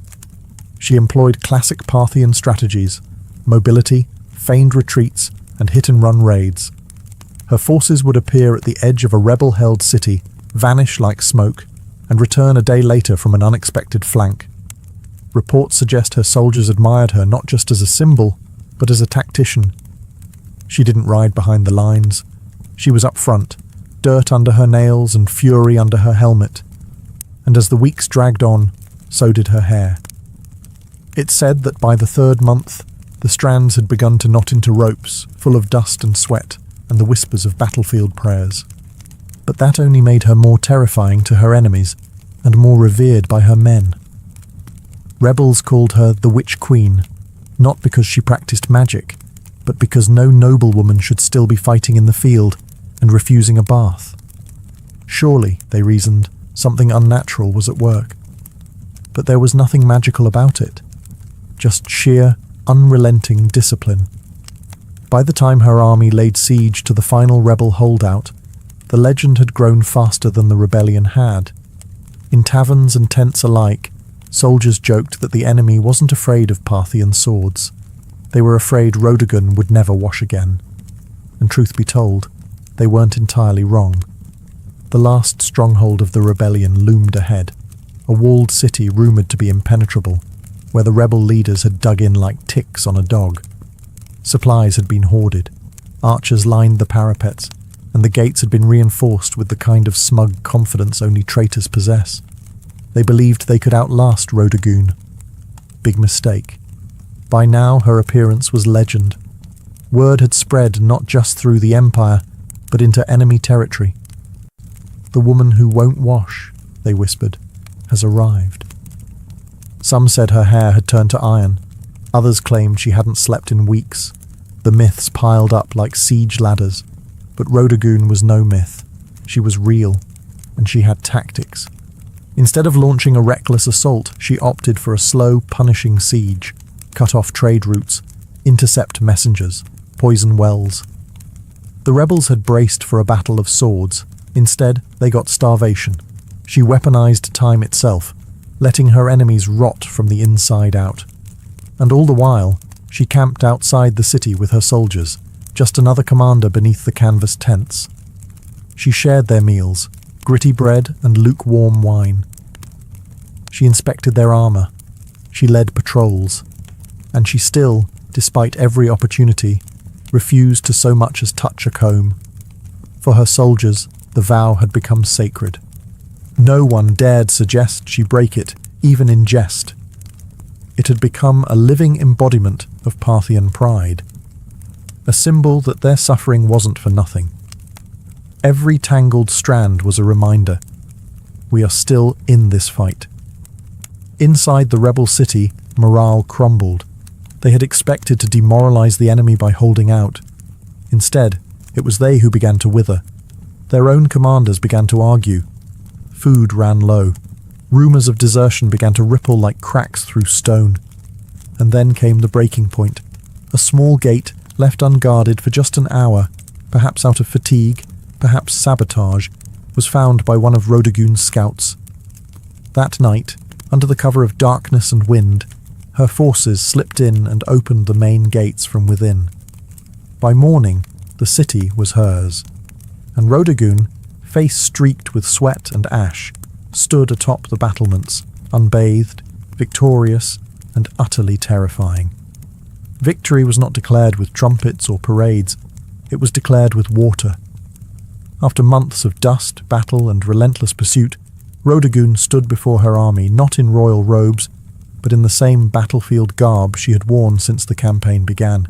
She employed classic Parthian strategies: mobility, feigned retreats, and hit-and-run raids. Her forces would appear at the edge of a rebel-held city, vanish like smoke, and return a day later from an unexpected flank. Reports suggest her soldiers admired her not just as a symbol, but as a tactician. She didn't ride behind the lines. She was up front, dirt under her nails and fury under her helmet. And as the weeks dragged on, so did her hair. It's said that by the third month, the strands had begun to knot into ropes, full of dust and sweat, and the whispers of battlefield prayers. But that only made her more terrifying to her enemies, and more revered by her men. Rebels called her the Witch Queen, not because she practiced magic, but because no noblewoman should still be fighting in the field and refusing a bath. Surely, they reasoned, something unnatural was at work. But there was nothing magical about it, just sheer, unrelenting discipline. By the time her army laid siege to the final rebel holdout, the legend had grown faster than the rebellion had. In taverns and tents alike, soldiers joked that the enemy wasn't afraid of Parthian swords. They were afraid Rodogun would never wash again. And truth be told, they weren't entirely wrong. The last stronghold of the rebellion loomed ahead, a walled city rumoured to be impenetrable, where the rebel leaders had dug in like ticks on a dog. Supplies had been hoarded, archers lined the parapets, and the gates had been reinforced with the kind of smug confidence only traitors possess. They believed they could outlast Rodogun. Big mistake. By now her appearance was legend. Word had spread not just through the empire, but into enemy territory. The woman who won't wash, they whispered, has arrived. Some said her hair had turned to iron. Others claimed she hadn't slept in weeks. The myths piled up like siege ladders. But Rodogun was no myth. She was real, and she had tactics. Instead of launching a reckless assault, she opted for a slow, punishing siege, cut off trade routes, intercept messengers, poison wells. The rebels had braced for a battle of swords. Instead, they got starvation. She weaponized time itself, letting her enemies rot from the inside out. And all the while, she camped outside the city with her soldiers, just another commander beneath the canvas tents. She shared their meals, gritty bread and lukewarm wine. She inspected their armor. She led patrols. And she still, despite every opportunity, refused to so much as touch a comb. For her soldiers, the vow had become sacred. No one dared suggest she break it, even in jest. It had become a living embodiment of Parthian pride, a symbol that their suffering wasn't for nothing. Every tangled strand was a reminder. We are still in this fight. Inside the rebel city, morale crumbled. They had expected to demoralize the enemy by holding out. Instead, it was they who began to wither. Their own commanders began to argue. Food ran low. Rumours of desertion began to ripple like cracks through stone. And then came the breaking point. A small gate, left unguarded for just an hour, perhaps out of fatigue, perhaps sabotage, was found by one of Rodagun's scouts. That night, under the cover of darkness and wind, her forces slipped in and opened the main gates from within. By morning, the city was hers, and Rodagun, face streaked with sweat and ash, stood atop the battlements, unbathed, victorious, and utterly terrifying. Victory was not declared with trumpets or parades, it was declared with water. After months of dust, battle, and relentless pursuit, Rodagun stood before her army not in royal robes, but in the same battlefield garb she had worn since the campaign began.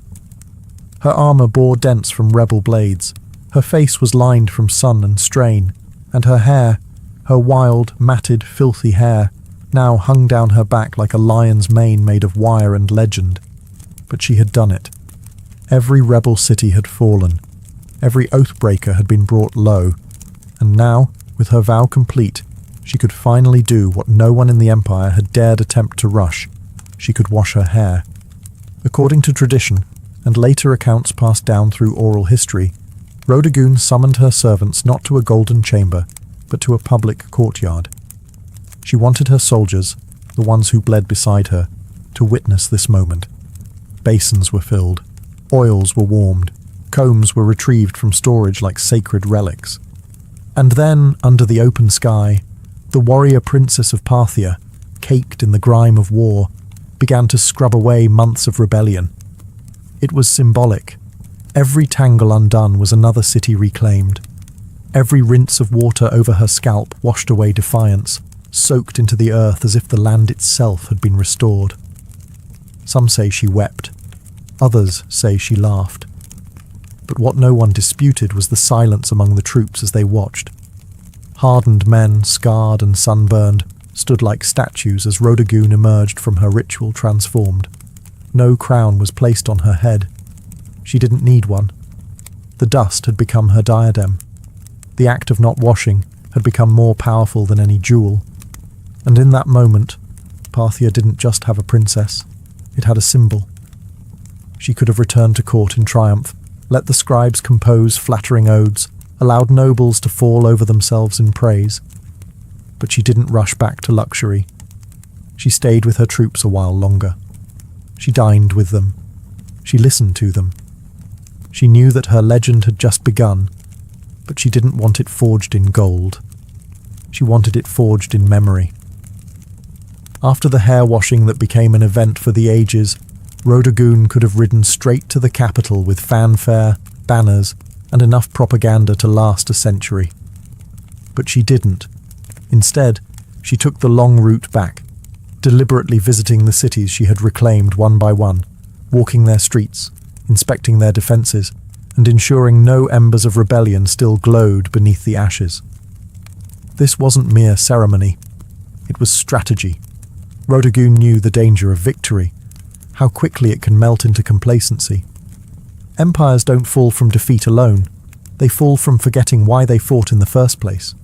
Her armour bore dents from rebel blades, her face was lined from sun and strain, and her hair, her wild, matted, filthy hair, now hung down her back like a lion's mane made of wire and legend. But she had done it. Every rebel city had fallen. Every oathbreaker had been brought low. And now, with her vow complete, she could finally do what no one in the Empire had dared attempt to rush. She could wash her hair. According to tradition, and later accounts passed down through oral history, Rodagun summoned her servants not to a golden chamber, but to a public courtyard. She wanted her soldiers, the ones who bled beside her, to witness this moment. Basins were filled, oils were warmed, combs were retrieved from storage like sacred relics. And then, under the open sky, the warrior princess of Parthia, caked in the grime of war, began to scrub away months of rebellion. It was symbolic. Every tangle undone was another city reclaimed. Every rinse of water over her scalp washed away defiance, soaked into the earth as if the land itself had been restored. Some say she wept. Others say she laughed. But what no one disputed was the silence among the troops as they watched. Hardened men, scarred and sunburned, stood like statues as Rodagun emerged from her ritual transformed. No crown was placed on her head. She didn't need one. The dust had become her diadem. The act of not washing had become more powerful than any jewel. And in that moment, Parthia didn't just have a princess. It had a symbol. She could have returned to court in triumph, let the scribes compose flattering odes, allowed nobles to fall over themselves in praise. But she didn't rush back to luxury. She stayed with her troops a while longer. She dined with them. She listened to them. She knew that her legend had just begun, but she didn't want it forged in gold. She wanted it forged in memory. After the hair washing that became an event for the ages, Rodagun could have ridden straight to the capital with fanfare, banners, and enough propaganda to last a century. But she didn't. Instead, she took the long route back, deliberately visiting the cities she had reclaimed one by one, walking their streets, inspecting their defences, and ensuring no embers of rebellion still glowed beneath the ashes. This wasn't mere ceremony. It was strategy. Rodagun knew the danger of victory, how quickly it can melt into complacency. Empires don't fall from defeat alone. They fall from forgetting why they fought in the first place.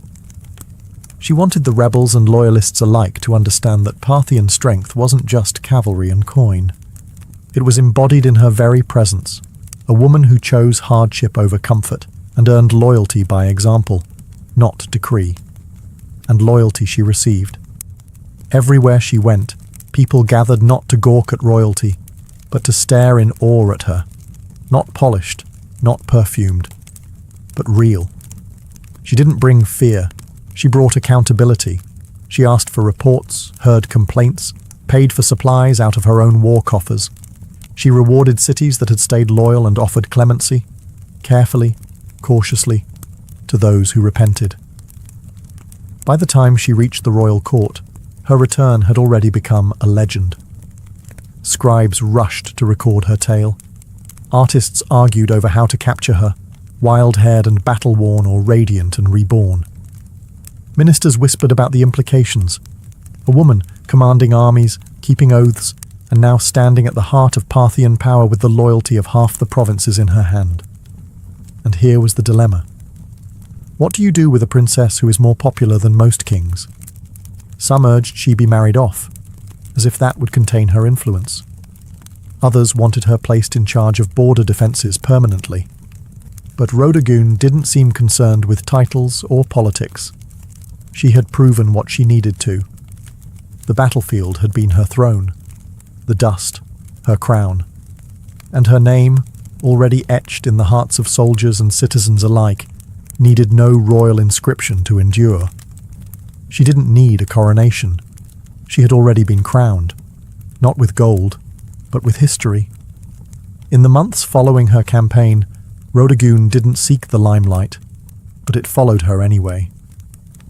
She wanted the rebels and loyalists alike to understand that Parthian strength wasn't just cavalry and coin. It was embodied in her very presence, a woman who chose hardship over comfort and earned loyalty by example, not decree. And loyalty she received. Everywhere she went, people gathered not to gawk at royalty, but to stare in awe at her. Not polished, not perfumed, but real. She didn't bring fear. She brought accountability. She asked for reports, heard complaints, paid for supplies out of her own war coffers. She rewarded cities that had stayed loyal and offered clemency, carefully, cautiously, to those who repented. By the time she reached the royal court, her return had already become a legend. Scribes rushed to record her tale. Artists argued over how to capture her, wild-haired and battle-worn or radiant and reborn. Ministers whispered about the implications. A woman commanding armies, keeping oaths, and now standing at the heart of Parthian power with the loyalty of half the provinces in her hand. And here was the dilemma. What do you do with a princess who is more popular than most kings? Some urged she be married off, as if that would contain her influence. Others wanted her placed in charge of border defences permanently. But Rhodagoon didn't seem concerned with titles or politics. She had proven what she needed to. The battlefield had been her throne, the dust, her crown, and her name, already etched in the hearts of soldiers and citizens alike, needed no royal inscription to endure. She didn't need a coronation. She had already been crowned, not with gold, but with history. In the months following her campaign, Rhodagoon didn't seek the limelight, but it followed her anyway.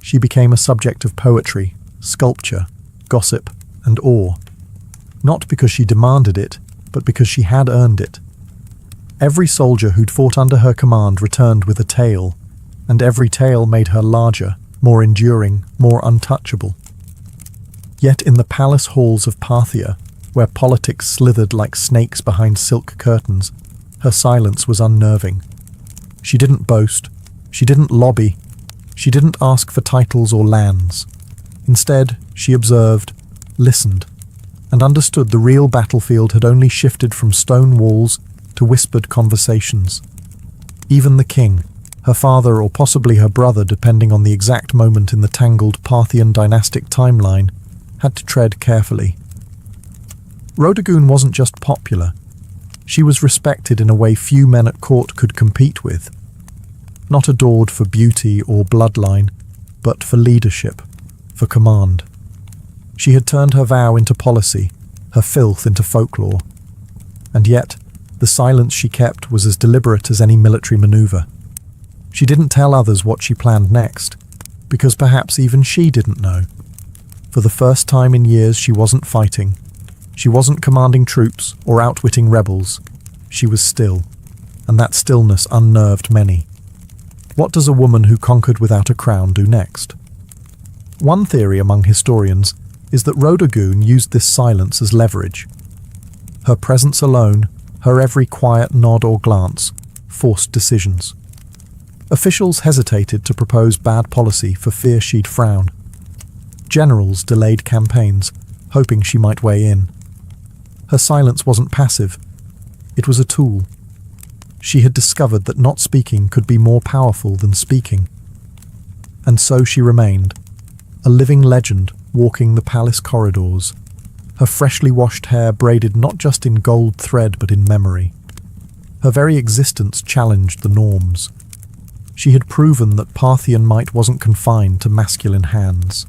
She became a subject of poetry, sculpture, gossip, and awe. Not because she demanded it, but because she had earned it. Every soldier who'd fought under her command returned with a tale, and every tale made her larger, more enduring, more untouchable. Yet in the palace halls of Parthia, where politics slithered like snakes behind silk curtains, her silence was unnerving. She didn't boast, she didn't lobby, she didn't ask for titles or lands. Instead, she observed, listened, and understood the real battlefield had only shifted from stone walls to whispered conversations. Even the king, her father or possibly her brother depending on the exact moment in the tangled Parthian dynastic timeline, had to tread carefully. Rhodagoon wasn't just popular. She was respected in a way few men at court could compete with. Not adored for beauty or bloodline, but for leadership, for command. She had turned her vow into policy, her filth into folklore. And yet, the silence she kept was as deliberate as any military maneuver. She didn't tell others what she planned next, because perhaps even she didn't know. For the first time in years, she wasn't fighting. She wasn't commanding troops or outwitting rebels. She was still, and that stillness unnerved many. What does a woman who conquered without a crown do next? One theory among historians is that Rhodagoon used this silence as leverage. Her presence alone, her every quiet nod or glance, forced decisions. Officials hesitated to propose bad policy for fear she'd frown. Generals delayed campaigns, hoping she might weigh in. Her silence wasn't passive. It was a tool. She had discovered that not speaking could be more powerful than speaking. And so she remained, a living legend walking the palace corridors, her freshly washed hair braided not just in gold thread but in memory. Her very existence challenged the norms. She had proven that Parthian might wasn't confined to masculine hands.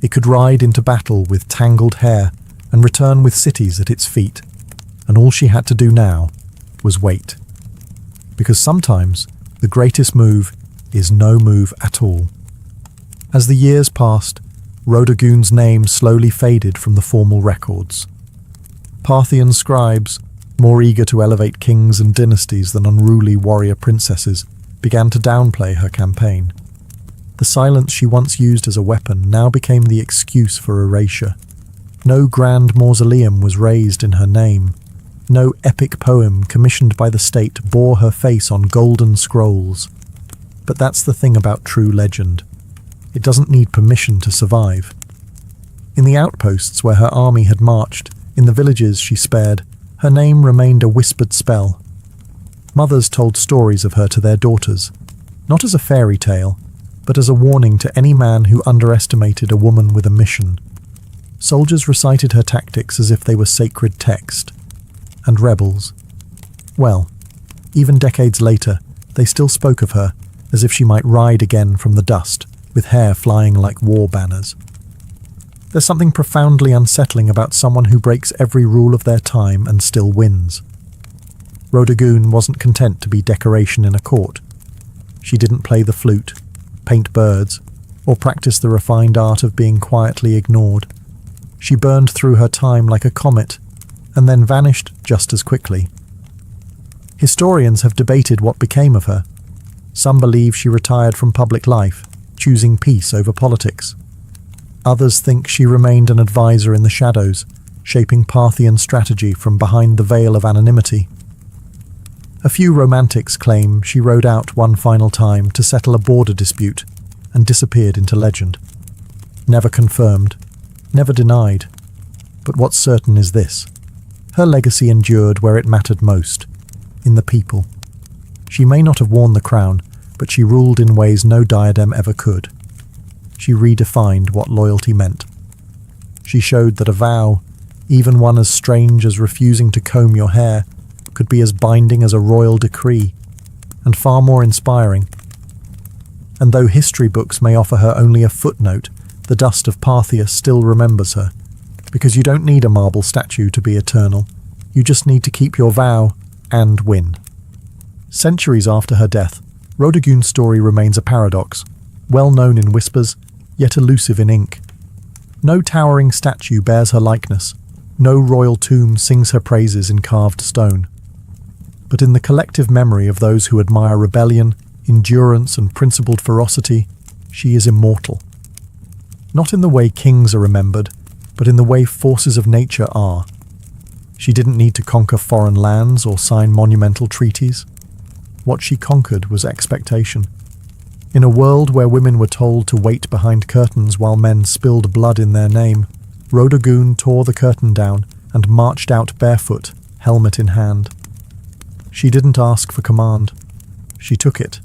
It could ride into battle with tangled hair and return with cities at its feet, and all she had to do now was wait. Because sometimes the greatest move is no move at all. As the years passed, Rhodagoon's name slowly faded from the formal records. Parthian scribes, more eager to elevate kings and dynasties than unruly warrior princesses, began to downplay her campaign. The silence she once used as a weapon now became the excuse for erasure. No grand mausoleum was raised in her name. No epic poem commissioned by the state bore her face on golden scrolls. But that's the thing about true legend. It doesn't need permission to survive. In the outposts where her army had marched, in the villages she spared, her name remained a whispered spell. Mothers told stories of her to their daughters, not as a fairy tale, but as a warning to any man who underestimated a woman with a mission. Soldiers recited her tactics as if they were sacred text. And rebels, well, even decades later, they still spoke of her as if she might ride again from the dust, with hair flying like war banners. There's something profoundly unsettling about someone who breaks every rule of their time and still wins. Rhodagoon wasn't content to be decoration in a court. She didn't play the flute, paint birds, or practice the refined art of being quietly ignored. She burned through her time like a comet, and then vanished just as quickly. Historians have debated what became of her. Some believe she retired from public life, choosing peace over politics. Others think she remained an advisor in the shadows, shaping Parthian strategy from behind the veil of anonymity. A few romantics claim she rode out one final time to settle a border dispute and disappeared into legend. Never confirmed, never denied. But what's certain is this: her legacy endured where it mattered most, in the people. She may not have worn the crown, but she ruled in ways no diadem ever could. She redefined what loyalty meant. She showed that a vow, even one as strange as refusing to comb your hair, could be as binding as a royal decree, and far more inspiring. And though history books may offer her only a footnote, the dust of Parthia still remembers her, because you don't need a marble statue to be eternal. You just need to keep your vow and win. Centuries after her death, Rodogun's story remains a paradox, well known in whispers, yet elusive in ink. No towering statue bears her likeness, no royal tomb sings her praises in carved stone. But in the collective memory of those who admire rebellion, endurance, and principled ferocity, she is immortal. Not in the way kings are remembered, but in the way forces of nature are. She didn't need to conquer foreign lands or sign monumental treaties. What she conquered was expectation. In a world where women were told to wait behind curtains while men spilled blood in their name, Rodogun tore the curtain down and marched out barefoot, helmet in hand. She didn't ask for command. She took it.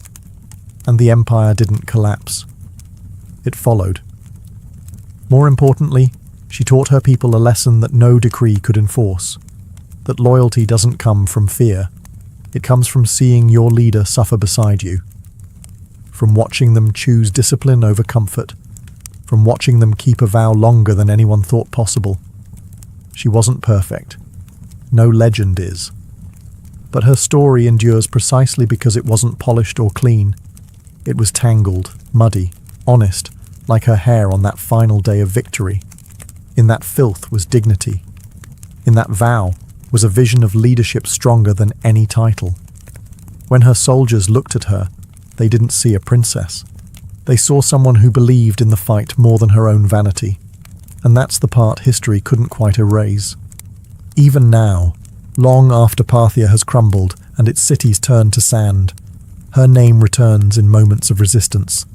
And the empire didn't collapse. It followed. More importantly, she taught her people a lesson that no decree could enforce. That loyalty doesn't come from fear. It comes from seeing your leader suffer beside you. From watching them choose discipline over comfort. From watching them keep a vow longer than anyone thought possible. She wasn't perfect. No legend is. But her story endures precisely because it wasn't polished or clean. It was tangled, muddy, honest, like her hair on that final day of victory. In that filth was dignity. In that vow was a vision of leadership stronger than any title. When her soldiers looked at her, they didn't see a princess. They saw someone who believed in the fight more than her own vanity. And that's the part history couldn't quite erase. Even now, long after Parthia has crumbled and its cities turned to sand, her name returns in moments of resistance.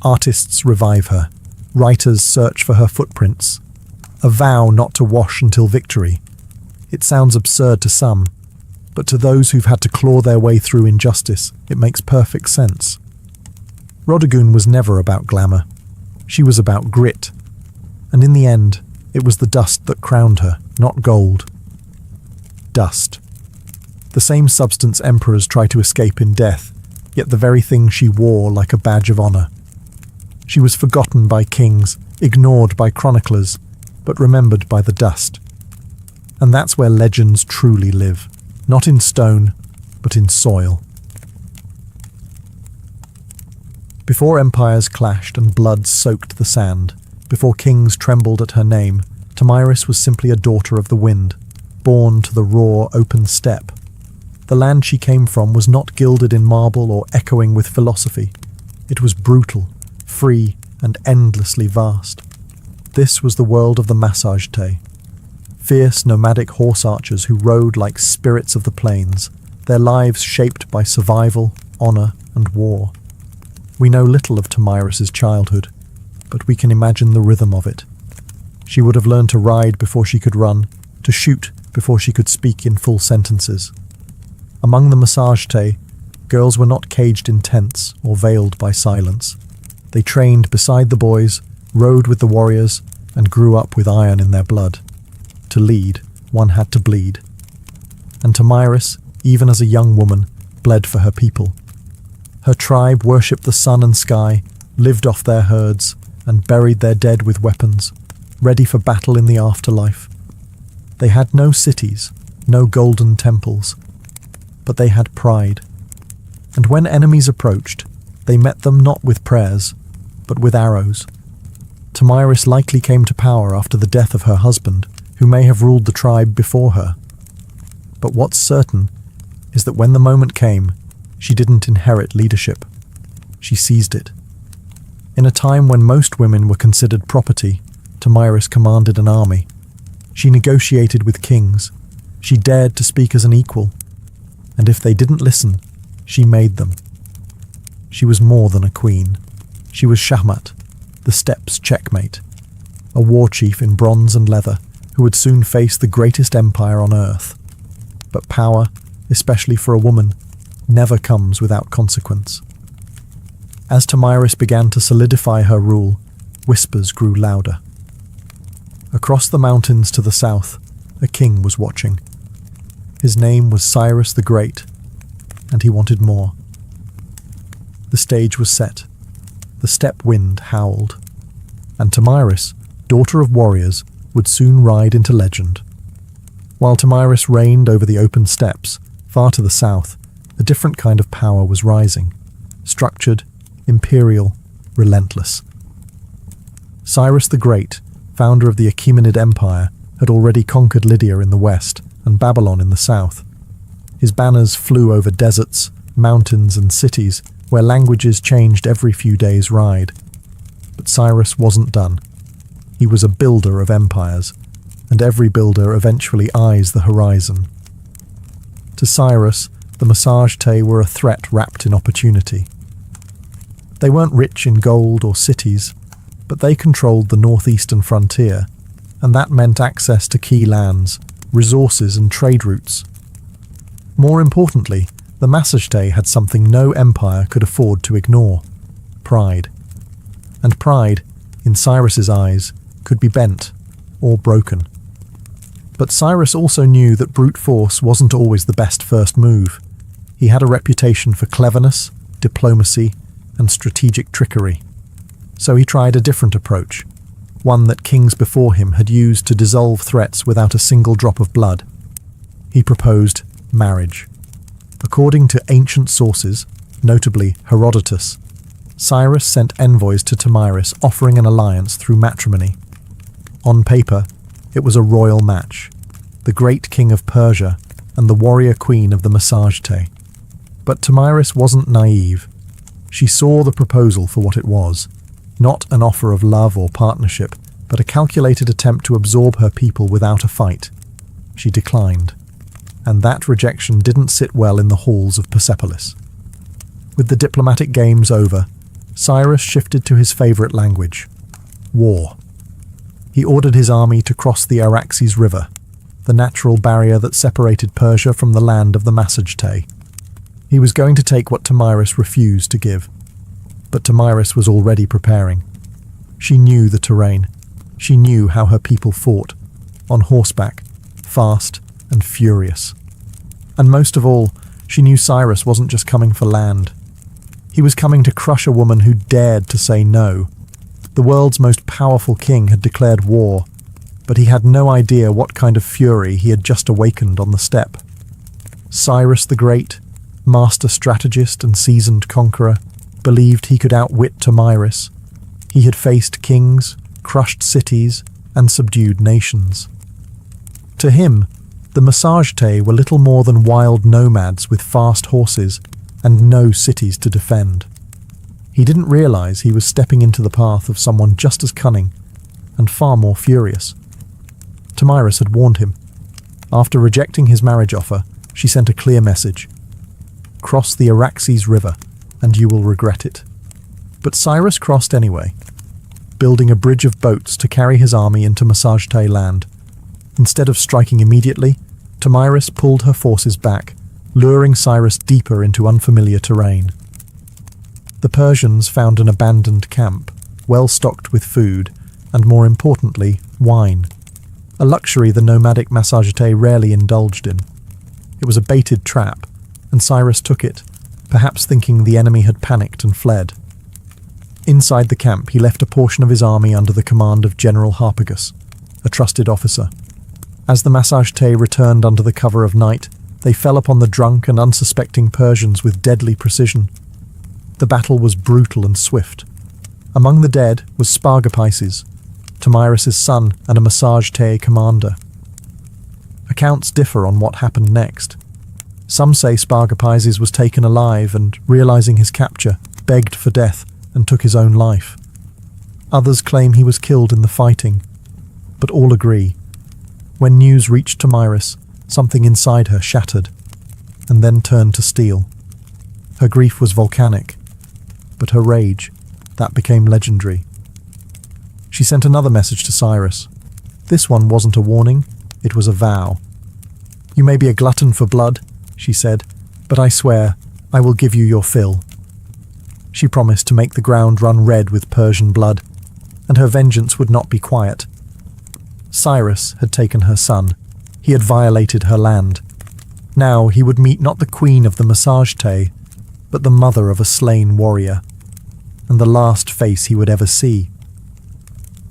Artists revive her. Writers search for her footprints. A vow not to wash until victory. It sounds absurd to some, but to those who've had to claw their way through injustice, it makes perfect sense. Rodogun was never about glamour. She was about grit. And in the end, it was the dust that crowned her, not gold. Dust. The same substance emperors try to escape in death, yet the very thing she wore like a badge of honor. She was forgotten by kings, ignored by chroniclers, but remembered by the dust. And that's where legends truly live, not in stone, but in soil. Before empires clashed and blood soaked the sand, before kings trembled at her name, Tomyris was simply a daughter of the wind, born to the raw, open steppe. The land she came from was not gilded in marble or echoing with philosophy. It was brutal, free, and endlessly vast. This was the world of the Massagetae, fierce nomadic horse archers who rode like spirits of the plains, their lives shaped by survival, honor, and war. We know little of Tomyris' childhood, but we can imagine the rhythm of it. She would have learned to ride before she could run, to shoot before she could speak in full sentences. Among the Massagetae, girls were not caged in tents or veiled by silence. They trained beside the boys, rode with the warriors, and grew up with iron in their blood. To lead, one had to bleed. And Tomyris, even as a young woman, bled for her people. Her tribe worshipped the sun and sky, lived off their herds, and buried their dead with weapons, ready for battle in the afterlife. They had no cities, no golden temples, but they had pride. And when enemies approached, they met them not with prayers, but with arrows. Tomyris likely came to power after the death of her husband, who may have ruled the tribe before her. But what's certain is that when the moment came, she didn't inherit leadership. She seized it. In a time when most women were considered property, Tomyris commanded an army. She negotiated with kings. She dared to speak as an equal. And if they didn't listen, she made them. She was more than a queen. She was Shahmat, the steppe's checkmate, a war chief in bronze and leather who would soon face the greatest empire on earth. But power, especially for a woman, never comes without consequence. As Tomyris began to solidify her rule, whispers grew louder. Across the mountains to the south, a king was watching. His name was Cyrus the Great, and he wanted more. The stage was set. The steppe wind howled, and Tomyris, daughter of warriors, would soon ride into legend. While Tomyris reigned over the open steppes, far to the south, a different kind of power was rising, structured, imperial, relentless. Cyrus the Great, founder of the Achaemenid Empire, had already conquered Lydia in the west and Babylon in the south. His banners flew over deserts, mountains, and cities where languages changed every few days' ride. But Cyrus wasn't done. He was a builder of empires, and every builder eventually eyes the horizon. To Cyrus, the Massagetæ were a threat wrapped in opportunity. They weren't rich in gold or cities, but they controlled the northeastern frontier, and that meant access to key lands, resources, and trade routes. More importantly, the Massagetæ had something no empire could afford to ignore: pride. And pride, in Cyrus's eyes, could be bent or broken. But Cyrus also knew that brute force wasn't always the best first move. He had a reputation for cleverness, diplomacy, and strategic trickery. So he tried a different approach, one that kings before him had used to dissolve threats without a single drop of blood. He proposed marriage. According to ancient sources, notably Herodotus, Cyrus sent envoys to Tomyris offering an alliance through matrimony. On paper, it was a royal match, the great king of Persia and the warrior queen of the Massagetæ. But Tomyris wasn't naive. She saw the proposal for what it was, not an offer of love or partnership, but a calculated attempt to absorb her people without a fight. She declined, and that rejection didn't sit well in the halls of Persepolis. With the diplomatic games over, Cyrus shifted to his favorite language: war. He ordered his army to cross the Araxes River, the natural barrier that separated Persia from the land of the Massagetæ. He was going to take what Tomyris refused to give. But Tomyris was already preparing. She knew the terrain. She knew how her people fought, on horseback, fast and furious. And most of all, she knew Cyrus wasn't just coming for land. He was coming to crush a woman who dared to say no. The world's most powerful king had declared war, but he had no idea what kind of fury he had just awakened on the steppe. Cyrus the Great, master strategist and seasoned conqueror, believed he could outwit Tomyris. He had faced kings, crushed cities, and subdued nations. To him, the Massagetæ were little more than wild nomads with fast horses and no cities to defend. He didn't realize he was stepping into the path of someone just as cunning and far more furious. Tomyris had warned him. After rejecting his marriage offer, she sent a clear message: cross the Araxes River, and you will regret it. But Cyrus crossed anyway, building a bridge of boats to carry his army into Massagetæ land. Instead of striking immediately, Tomyris pulled her forces back, luring Cyrus deeper into unfamiliar terrain. The Persians found an abandoned camp, well stocked with food, and more importantly, wine, a luxury the nomadic Massagetæ rarely indulged in. It was a baited trap, and Cyrus took it, perhaps thinking the enemy had panicked and fled. Inside the camp, he left a portion of his army under the command of General Harpagus, a trusted officer. As the Massagetæ returned under the cover of night, they fell upon the drunk and unsuspecting Persians with deadly precision. The battle was brutal and swift. Among the dead was Spargapises, Tomyris' son and a Massagetæ commander. Accounts differ on what happened next. Some say Spargapises was taken alive and, realizing his capture, begged for death and took his own life. Others claim he was killed in the fighting, but all agree. When news reached Tomyris, something inside her shattered, and then turned to steel. Her grief was volcanic, but her rage, that became legendary. She sent another message to Cyrus. This one wasn't a warning, it was a vow. "You may be a glutton for blood," she said, "but I swear, I will give you your fill." She promised to make the ground run red with Persian blood, and her vengeance would not be quiet. Cyrus had taken her son. He had violated her land. Now he would meet not the queen of the Massage-Tay, but the mother of a slain warrior, and the last face he would ever see.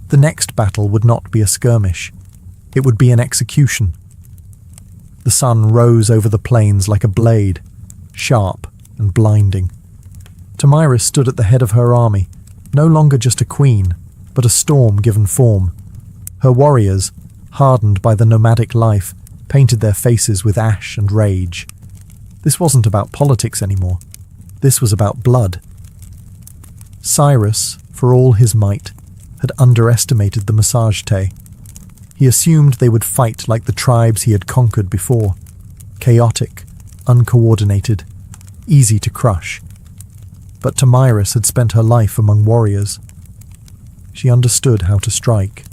The next battle would not be a skirmish. It would be an execution. The sun rose over the plains like a blade, sharp and blinding. Tomyris stood at the head of her army, no longer just a queen, but a storm given form. Her warriors, hardened by the nomadic life, painted their faces with ash and rage. This wasn't about politics anymore. This was about blood. Cyrus, for all his might, had underestimated the Massage-Tay. He assumed they would fight like the tribes he had conquered before, chaotic, uncoordinated, easy to crush. But Tomyris had spent her life among warriors. She understood how to strike,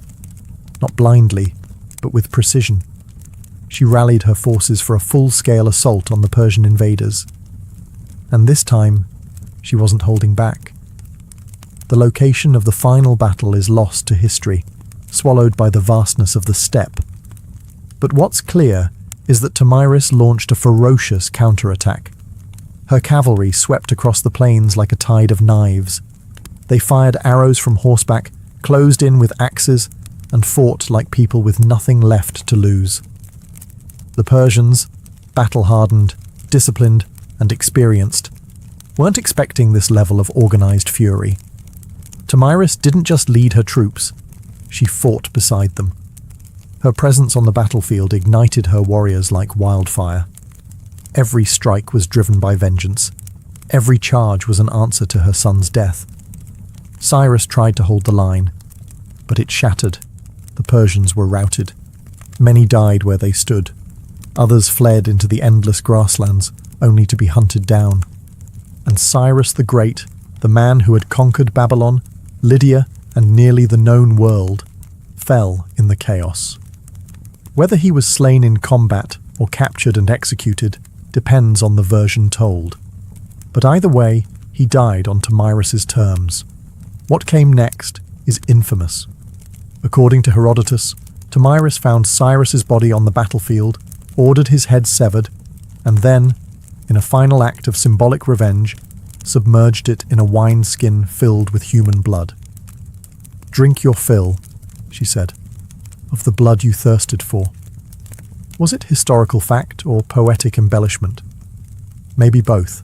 not blindly, but with precision. She rallied her forces for a full-scale assault on the Persian invaders. And this time, she wasn't holding back. The location of the final battle is lost to history, swallowed by the vastness of the steppe. But what's clear is that Tomyris launched a ferocious counterattack. Her cavalry swept across the plains like a tide of knives. They fired arrows from horseback, closed in with axes, and fought like people with nothing left to lose. The Persians, battle-hardened, disciplined, and experienced, weren't expecting this level of organized fury. Tomyris didn't just lead her troops, she fought beside them. Her presence on the battlefield ignited her warriors like wildfire. Every strike was driven by vengeance. Every charge was an answer to her son's death. Cyrus tried to hold the line, but it shattered. The Persians were routed. Many died where they stood. Others fled into the endless grasslands, only to be hunted down. And Cyrus the Great, the man who had conquered Babylon, Lydia, and nearly the known world, fell in the chaos. Whether he was slain in combat or captured and executed depends on the version told. But either way, he died on Tomyris's terms. What came next is infamous. According to Herodotus, Tomyris found Cyrus's body on the battlefield, ordered his head severed, and then, in a final act of symbolic revenge, submerged it in a wineskin filled with human blood. "Drink your fill," she said, "of the blood you thirsted for." Was it historical fact or poetic embellishment? Maybe both.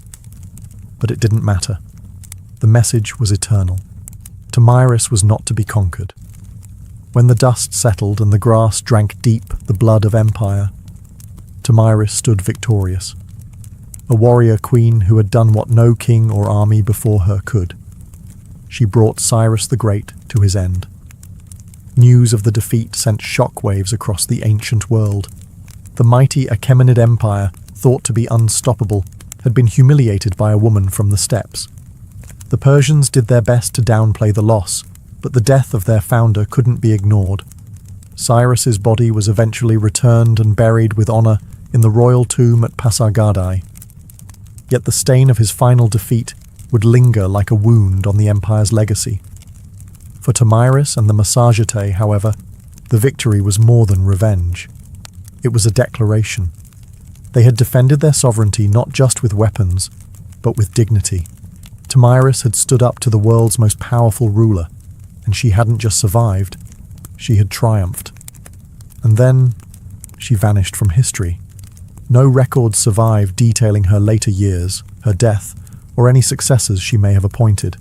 But it didn't matter. The message was eternal. Tomyris was not to be conquered. When the dust settled and the grass drank deep the blood of empire, Tomyris stood victorious. A warrior queen who had done what no king or army before her could. She brought Cyrus the Great to his end. News of the defeat sent shockwaves across the ancient world. The mighty Achaemenid Empire, thought to be unstoppable, had been humiliated by a woman from the steppes. The Persians did their best to downplay the loss, but the death of their founder couldn't be ignored. Cyrus's body was eventually returned and buried with honor in the royal tomb at Pasargadae. Yet the stain of his final defeat would linger like a wound on the empire's legacy. For Tomyris and the Massage-Tay, however, the victory was more than revenge. It was a declaration. They had defended their sovereignty not just with weapons, but with dignity. Tomyris had stood up to the world's most powerful ruler, and she hadn't just survived, she had triumphed. And then she vanished from history. No records survive detailing her later years, her death, or any successors she may have appointed.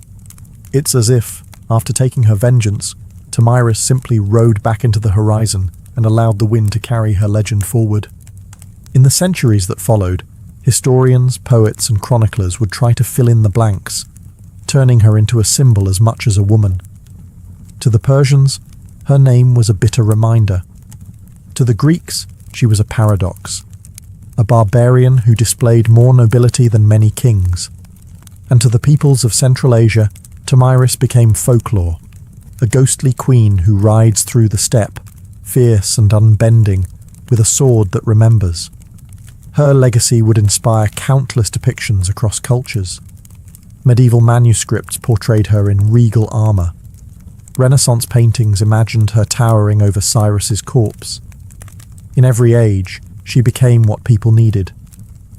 It's as if, after taking her vengeance, Tomyris simply rode back into the horizon and allowed the wind to carry her legend forward. In the centuries that followed, historians, poets, and chroniclers would try to fill in the blanks, turning her into a symbol as much as a woman. To the Persians, her name was a bitter reminder. To the Greeks, she was a paradox, a barbarian who displayed more nobility than many kings. And to the peoples of Central Asia, Tomyris became folklore, a ghostly queen who rides through the steppe, fierce and unbending, with a sword that remembers. Her legacy would inspire countless depictions across cultures. Medieval manuscripts portrayed her in regal armor. Renaissance paintings imagined her towering over Cyrus's corpse. In every age, she became what people needed: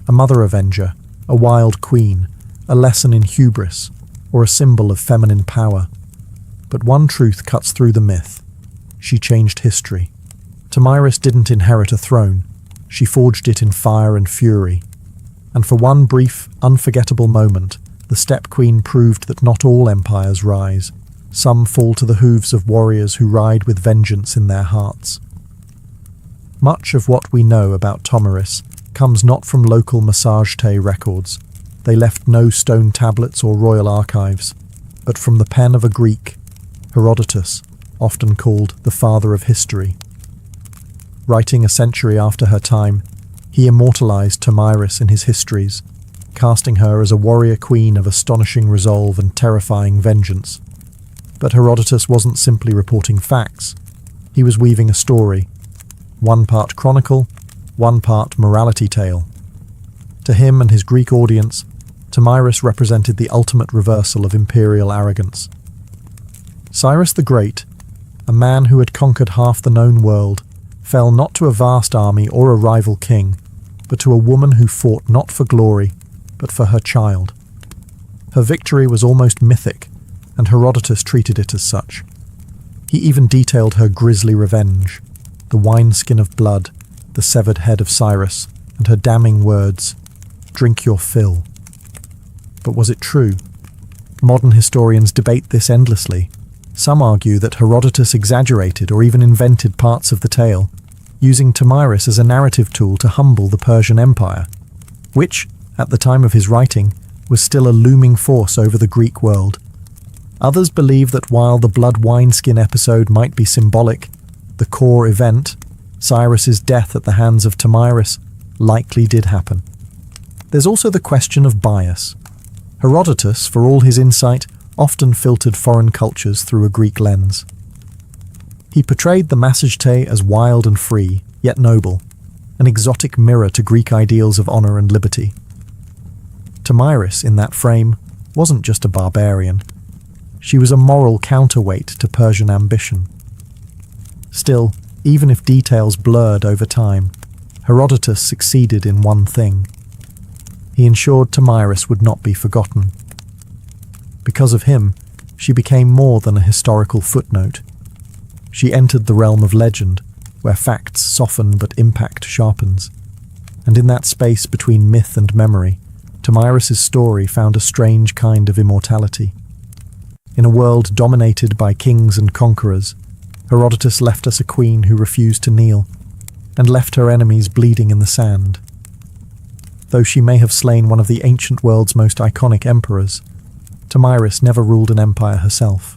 a mother avenger, a wild queen, a lesson in hubris, or a symbol of feminine power. But one truth cuts through the myth: she changed history. Tomyris didn't inherit a throne, she forged it in fire and fury. And for one brief, unforgettable moment, the Steppe Queen proved that not all empires rise. Some fall to the hooves of warriors who ride with vengeance in their hearts. Much of what we know about Tomyris comes not from local Massagetæ records. They left no stone tablets or royal archives, but from the pen of a Greek, Herodotus, often called the father of history. Writing a century after her time, he immortalized Tomyris in his histories, casting her as a warrior queen of astonishing resolve and terrifying vengeance. But Herodotus wasn't simply reporting facts. He was weaving a story, one part chronicle, one part morality tale. To him and his Greek audience, Tomyris represented the ultimate reversal of imperial arrogance. Cyrus the Great, a man who had conquered half the known world, fell not to a vast army or a rival king, but to a woman who fought not for glory, but for her child. Her victory was almost mythic, and Herodotus treated it as such. He even detailed her grisly revenge: the wineskin of blood, the severed head of Cyrus, and her damning words, "Drink your fill." But was it true? Modern historians debate this endlessly. Some argue that Herodotus exaggerated or even invented parts of the tale, using Tomyris as a narrative tool to humble the Persian Empire, which, at the time of his writing, was still a looming force over the Greek world. Others believe that while the blood wineskin episode might be symbolic, the core event, Cyrus's death at the hands of Tomyris, likely did happen. There's also the question of bias. Herodotus, for all his insight, often filtered foreign cultures through a Greek lens. He portrayed the Massagetæ as wild and free, yet noble, an exotic mirror to Greek ideals of honor and liberty. Tomyris, in that frame, wasn't just a barbarian. She was a moral counterweight to Persian ambition. Still, even if details blurred over time, Herodotus succeeded in one thing. He ensured Tomyris would not be forgotten. Because of him, she became more than a historical footnote. She entered the realm of legend, where facts soften but impact sharpens. And in that space between myth and memory, Tomyris's story found a strange kind of immortality. In a world dominated by kings and conquerors, Herodotus left us a queen who refused to kneel, and left her enemies bleeding in the sand. Though she may have slain one of the ancient world's most iconic emperors, Tomyris never ruled an empire herself.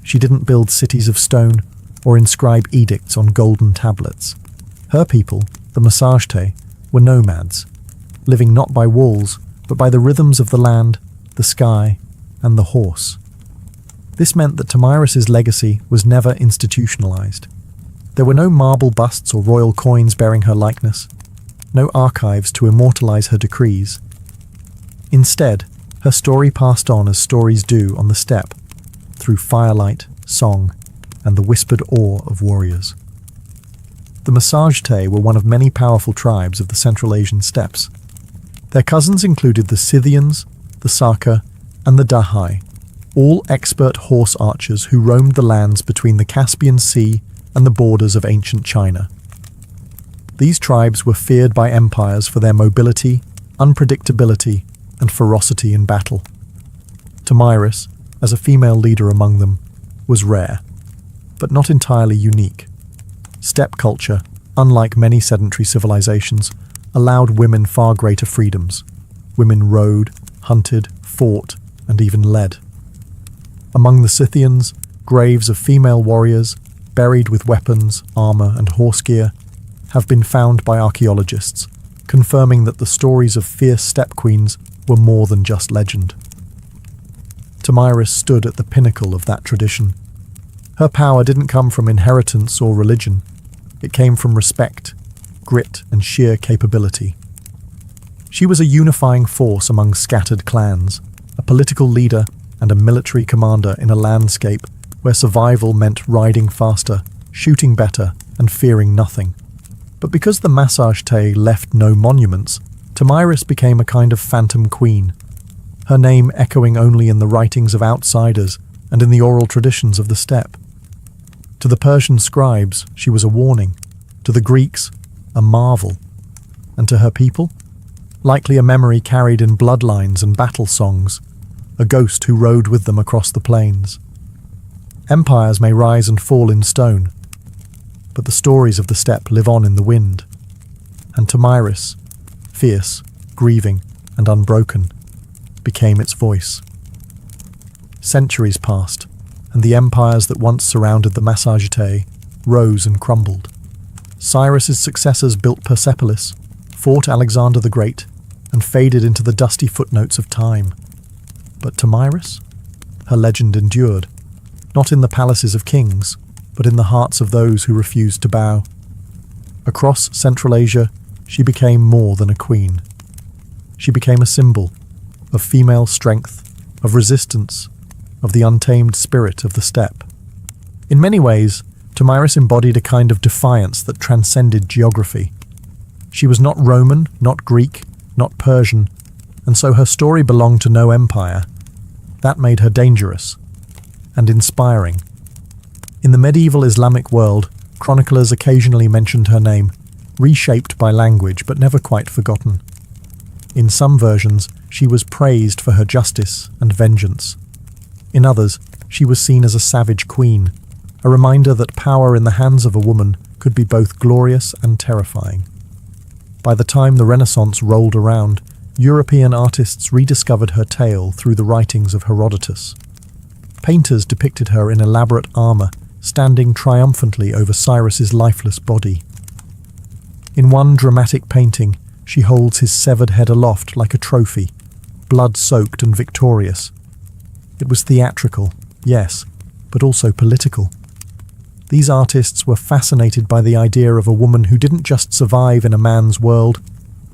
She didn't build cities of stone or inscribe edicts on golden tablets. Her people, the Massagetæ, were nomads, living not by walls, but by the rhythms of the land, the sky, and the horse. This meant that Tomyris's legacy was never institutionalized. There were no marble busts or royal coins bearing her likeness, no archives to immortalize her decrees. Instead, her story passed on as stories do on the steppe, through firelight, song, and the whispered awe of warriors. The Massagetæ were one of many powerful tribes of the Central Asian steppes. Their cousins included the Scythians, the Saka, and the Dahai, all expert horse archers who roamed the lands between the Caspian Sea and the borders of ancient China. These tribes were feared by empires for their mobility, unpredictability, and ferocity in battle. Tomyris, as a female leader among them, was rare, but not entirely unique. Steppe culture, unlike many sedentary civilizations, allowed women far greater freedoms. Women rode, hunted, fought, and even led. Among the Scythians, graves of female warriors, buried with weapons, armor, and horse gear, have been found by archaeologists, confirming that the stories of fierce steppe queens were more than just legend. Tomyris stood at the pinnacle of that tradition. Her power didn't come from inheritance or religion. It came from respect, grit, and sheer capability. She was a unifying force among scattered clans, a political leader and a military commander in a landscape where survival meant riding faster, shooting better, and fearing nothing. But because the Massage Tay left no monuments, Tomyris became a kind of phantom queen, her name echoing only in the writings of outsiders and in the oral traditions of the steppe. To the Persian scribes, she was a warning, to the Greeks, a marvel, and to her people, likely a memory carried in bloodlines and battle songs, a ghost who rode with them across the plains. Empires may rise and fall in stone, but the stories of the steppe live on in the wind. And Tomyris, fierce, grieving, and unbroken, became its voice. Centuries passed, and the empires that once surrounded the Massagetae rose and crumbled. Cyrus's successors built Persepolis, fought Alexander the Great, and faded into the dusty footnotes of time. But Tomyris? Her legend endured, not in the palaces of kings, but in the hearts of those who refused to bow. Across Central Asia, she became more than a queen. She became a symbol of female strength, of resistance, of the untamed spirit of the steppe. In many ways, Tomyris embodied a kind of defiance that transcended geography. She was not Roman, not Greek, not Persian, and so her story belonged to no empire. That made her dangerous and inspiring. In the medieval Islamic world, chroniclers occasionally mentioned her name, reshaped by language but never quite forgotten. In some versions, she was praised for her justice and vengeance. In others, she was seen as a savage queen, a reminder that power in the hands of a woman could be both glorious and terrifying. By the time the Renaissance rolled around, European artists rediscovered her tale through the writings of Herodotus. Painters depicted her in elaborate armor, standing triumphantly over Cyrus's lifeless body. In one dramatic painting, she holds his severed head aloft like a trophy, blood-soaked and victorious. It was theatrical, yes, but also political. These artists were fascinated by the idea of a woman who didn't just survive in a man's world,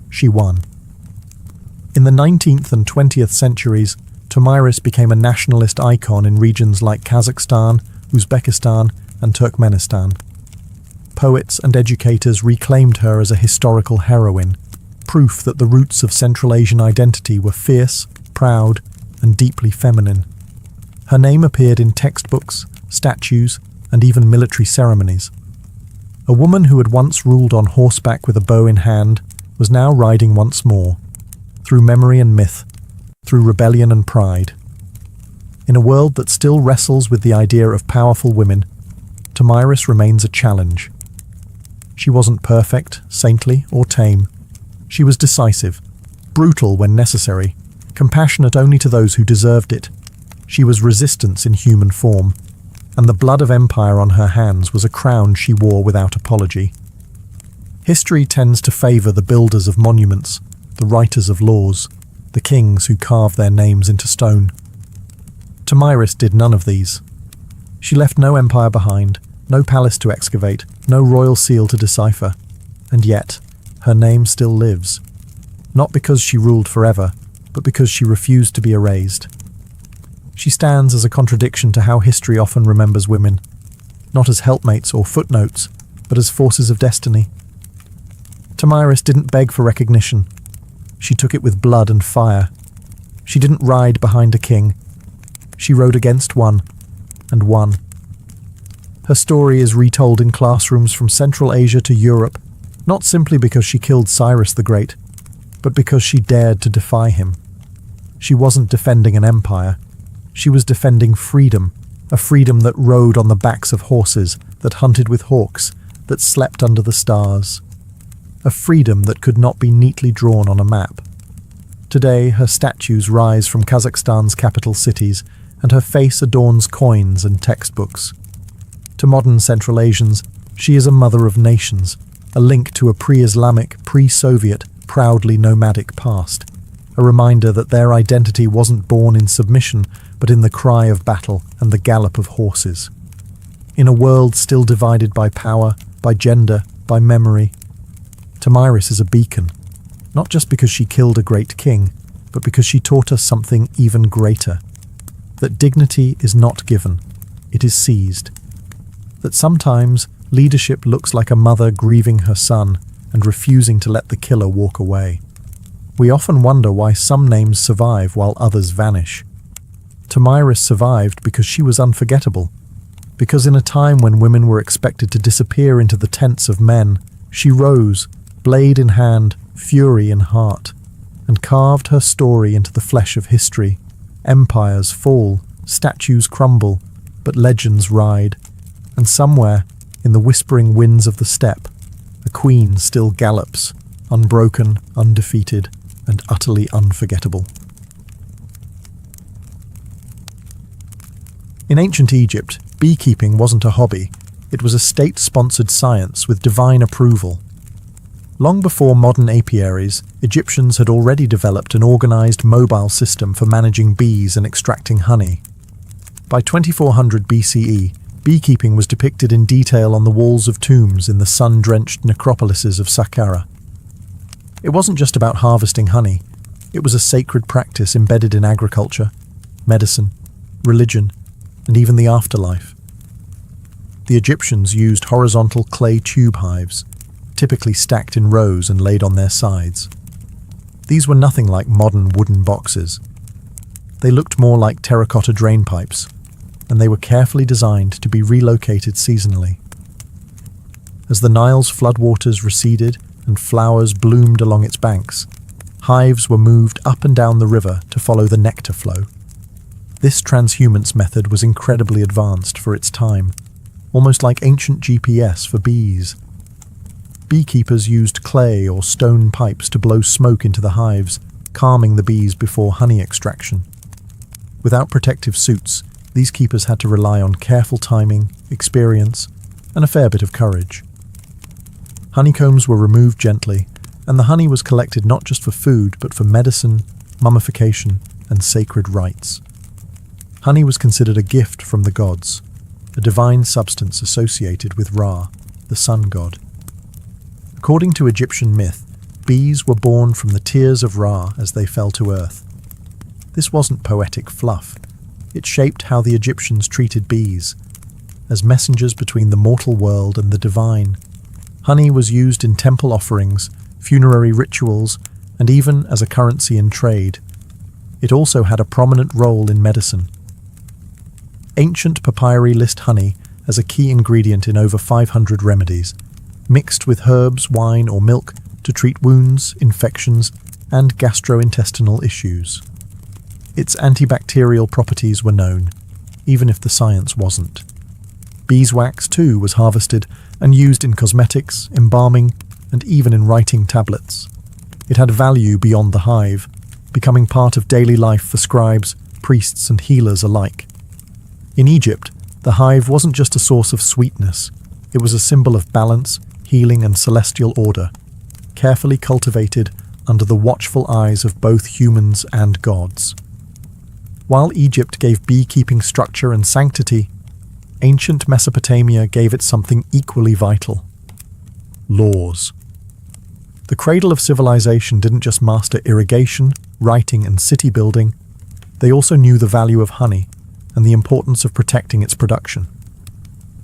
she won. In the 19th and 20th centuries, Tomyris became a nationalist icon in regions like Kazakhstan, Uzbekistan, and Turkmenistan. Poets and educators reclaimed her as a historical heroine, proof that the roots of Central Asian identity were fierce, proud, and deeply feminine. Her name appeared in textbooks, statues, and even military ceremonies. A woman who had once ruled on horseback with a bow in hand was now riding once more, through memory and myth, through rebellion and pride. In a world that still wrestles with the idea of powerful women, Tomyris remains a challenge. She wasn't perfect, saintly, or tame. She was decisive, brutal when necessary, compassionate only to those who deserved it. She was resistance in human form, and the blood of empire on her hands was a crown she wore without apology. History tends to favour the builders of monuments, the writers of laws, the kings who carve their names into stone. Tomyris did none of these. She left no empire behind, no palace to excavate, no royal seal to decipher, and yet her name still lives. Not because she ruled forever, but because she refused to be erased. She stands as a contradiction to how history often remembers women, not as helpmates or footnotes, but as forces of destiny. Tomyris didn't beg for recognition. She took it with blood and fire. She didn't ride behind a king. She rode against one, and won. Her story is retold in classrooms from Central Asia to Europe, not simply because she killed Cyrus the Great, but because she dared to defy him. She wasn't defending an empire. She was defending freedom, a freedom that rode on the backs of horses, that hunted with hawks, that slept under the stars. A freedom that could not be neatly drawn on a map. Today, her statues rise from Kazakhstan's capital cities, and her face adorns coins and textbooks. To modern Central Asians, she is a mother of nations, a link to a pre-Islamic, pre-Soviet, proudly nomadic past, a reminder that their identity wasn't born in submission, but in the cry of battle and the gallop of horses. In a world still divided by power, by gender, by memory, Tamiris is a beacon, not just because she killed a great king, but because she taught us something even greater. That dignity is not given, it is seized. That sometimes leadership looks like a mother grieving her son and refusing to let the killer walk away. We often wonder why some names survive while others vanish. Tamiris survived because she was unforgettable, because in a time when women were expected to disappear into the tents of men, she rose, blade in hand, fury in heart, and carved her story into the flesh of history. Empires fall, statues crumble, but legends ride, and somewhere, in the whispering winds of the steppe, a queen still gallops, unbroken, undefeated, and utterly unforgettable. In ancient Egypt, beekeeping wasn't a hobby, it was a state-sponsored science with divine approval. Long before modern apiaries, Egyptians had already developed an organized mobile system for managing bees and extracting honey. By 2400 BCE, beekeeping was depicted in detail on the walls of tombs in the sun-drenched necropolises of Saqqara. It wasn't just about harvesting honey, it was a sacred practice embedded in agriculture, medicine, religion, and even the afterlife. The Egyptians used horizontal clay tube hives, typically stacked in rows and laid on their sides. These were nothing like modern wooden boxes. They looked more like terracotta drain pipes, and they were carefully designed to be relocated seasonally. As the Nile's floodwaters receded and flowers bloomed along its banks, hives were moved up and down the river to follow the nectar flow. This transhumance method was incredibly advanced for its time, almost like ancient GPS for bees. Beekeepers used clay or stone pipes to blow smoke into the hives, calming the bees before honey extraction. Without protective suits, these keepers had to rely on careful timing, experience, and a fair bit of courage. Honeycombs were removed gently, and the honey was collected not just for food, but for medicine, mummification, and sacred rites. Honey was considered a gift from the gods, a divine substance associated with Ra, the sun god. According to Egyptian myth, bees were born from the tears of Ra as they fell to earth. This wasn't poetic fluff. It shaped how the Egyptians treated bees, as messengers between the mortal world and the divine. Honey was used in temple offerings, funerary rituals, and even as a currency in trade. It also had a prominent role in medicine. Ancient papyri list honey as a key ingredient in over 500 remedies, mixed with herbs, wine, or milk to treat wounds, infections, and gastrointestinal issues. Its antibacterial properties were known, even if the science wasn't. Beeswax, too, was harvested and used in cosmetics, embalming, and even in writing tablets. It had value beyond the hive, becoming part of daily life for scribes, priests, and healers alike. In Egypt, the hive wasn't just a source of sweetness, it was a symbol of balance, healing, and celestial order, carefully cultivated under the watchful eyes of both humans and gods. While Egypt gave beekeeping structure and sanctity, ancient Mesopotamia gave it something equally vital: laws. The cradle of civilization didn't just master irrigation, writing, and city building, they also knew the value of honey and the importance of protecting its production.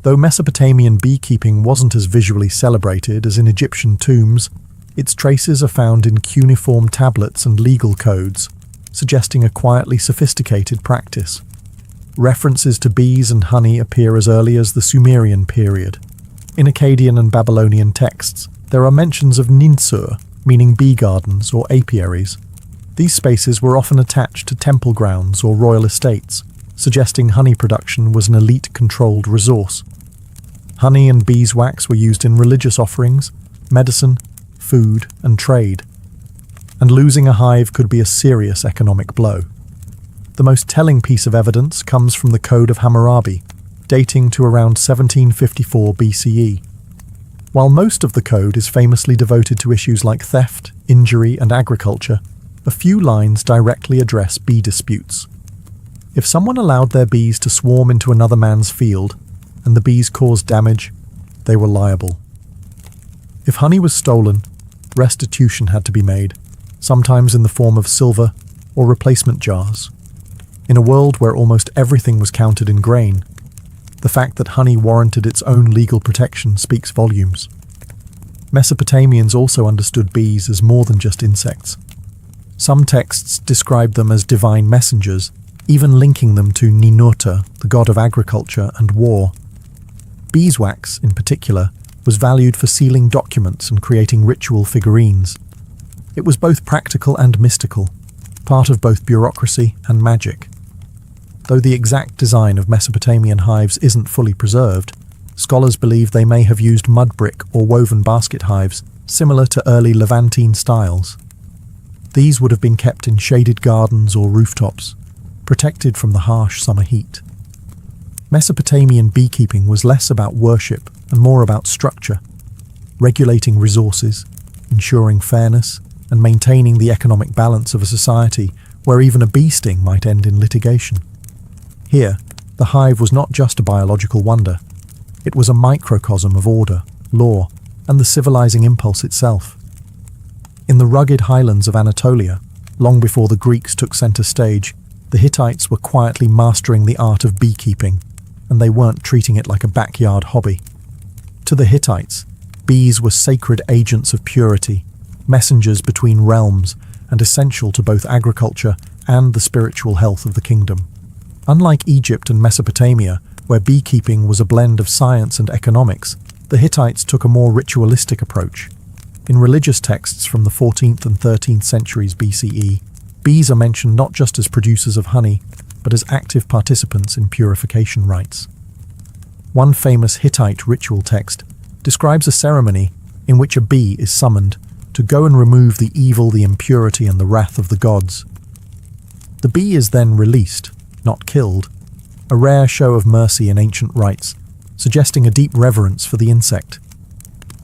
Though Mesopotamian beekeeping wasn't as visually celebrated as in Egyptian tombs, its traces are found in cuneiform tablets and legal codes, suggesting a quietly sophisticated practice. References to bees and honey appear as early as the Sumerian period. In Akkadian and Babylonian texts, there are mentions of ninsur, meaning bee gardens or apiaries. These spaces were often attached to temple grounds or royal estates, suggesting honey production was an elite-controlled resource. Honey and beeswax were used in religious offerings, medicine, food, and trade. And losing a hive could be a serious economic blow. The most telling piece of evidence comes from the Code of Hammurabi, dating to around 1754 BCE. While most of the code is famously devoted to issues like theft, injury, and agriculture, a few lines directly address bee disputes. If someone allowed their bees to swarm into another man's field, and the bees caused damage, they were liable. If honey was stolen, restitution had to be made, sometimes in the form of silver or replacement jars. In a world where almost everything was counted in grain, the fact that honey warranted its own legal protection speaks volumes. Mesopotamians also understood bees as more than just insects. Some texts describe them as divine messengers, even linking them to Ninurta, the god of agriculture and war. Beeswax, in particular, was valued for sealing documents and creating ritual figurines. It was both practical and mystical, part of both bureaucracy and magic. Though the exact design of Mesopotamian hives isn't fully preserved, scholars believe they may have used mud brick or woven basket hives, similar to early Levantine styles. These would have been kept in shaded gardens or rooftops, protected from the harsh summer heat. Mesopotamian beekeeping was less about worship and more about structure, regulating resources, ensuring fairness, and maintaining the economic balance of a society where even a bee sting might end in litigation. Here, the hive was not just a biological wonder. It was a microcosm of order, law, and the civilizing impulse itself. In the rugged highlands of Anatolia, long before the Greeks took center stage, the Hittites were quietly mastering the art of beekeeping, and they weren't treating it like a backyard hobby. To the Hittites, bees were sacred agents of purity, messengers between realms, and essential to both agriculture and the spiritual health of the kingdom. Unlike Egypt and Mesopotamia, where beekeeping was a blend of science and economics, the Hittites took a more ritualistic approach. In religious texts from the 14th and 13th centuries BCE, bees are mentioned not just as producers of honey, but as active participants in purification rites. One famous Hittite ritual text describes a ceremony in which a bee is summoned to go and remove the evil, the impurity, and the wrath of the gods. The bee is then released, not killed, a rare show of mercy in ancient rites, suggesting a deep reverence for the insect.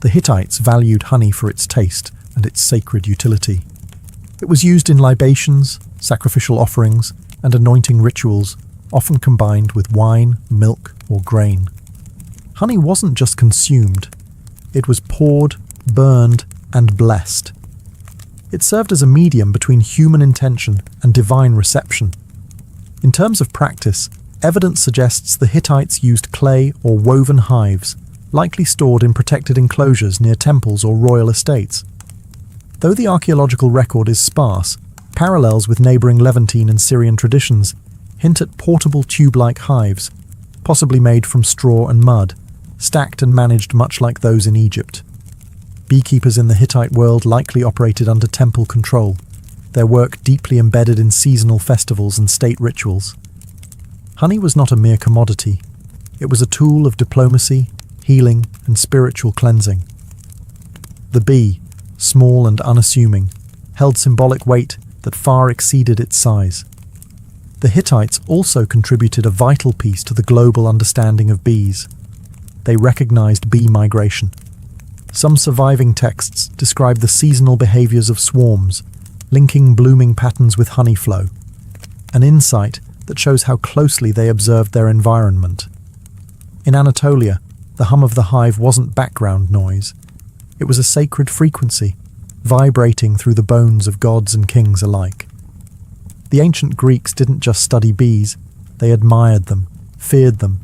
The Hittites valued honey for its taste and its sacred utility. It was used in libations, sacrificial offerings, and anointing rituals, often combined with wine, milk, or grain. Honey wasn't just consumed, it was poured, burned, and blessed. It served as a medium between human intention and divine reception. In terms of practice, evidence suggests the Hittites used clay or woven hives, likely stored in protected enclosures near temples or royal estates. Though the archaeological record is sparse, parallels with neighbouring Levantine and Syrian traditions hint at portable tube-like hives, possibly made from straw and mud, stacked and managed much like those in Egypt. Beekeepers in the Hittite world likely operated under temple control, their work deeply embedded in seasonal festivals and state rituals. Honey was not a mere commodity. It was a tool of diplomacy, healing, and spiritual cleansing. The bee, small and unassuming, held symbolic weight that far exceeded its size. The Hittites also contributed a vital piece to the global understanding of bees. They recognized bee migration. Some surviving texts describe the seasonal behaviors of swarms, linking blooming patterns with honey flow, an insight that shows how closely they observed their environment. In Anatolia, the hum of the hive wasn't background noise. It was a sacred frequency, vibrating through the bones of gods and kings alike. The ancient Greeks didn't just study bees, they admired them, feared them,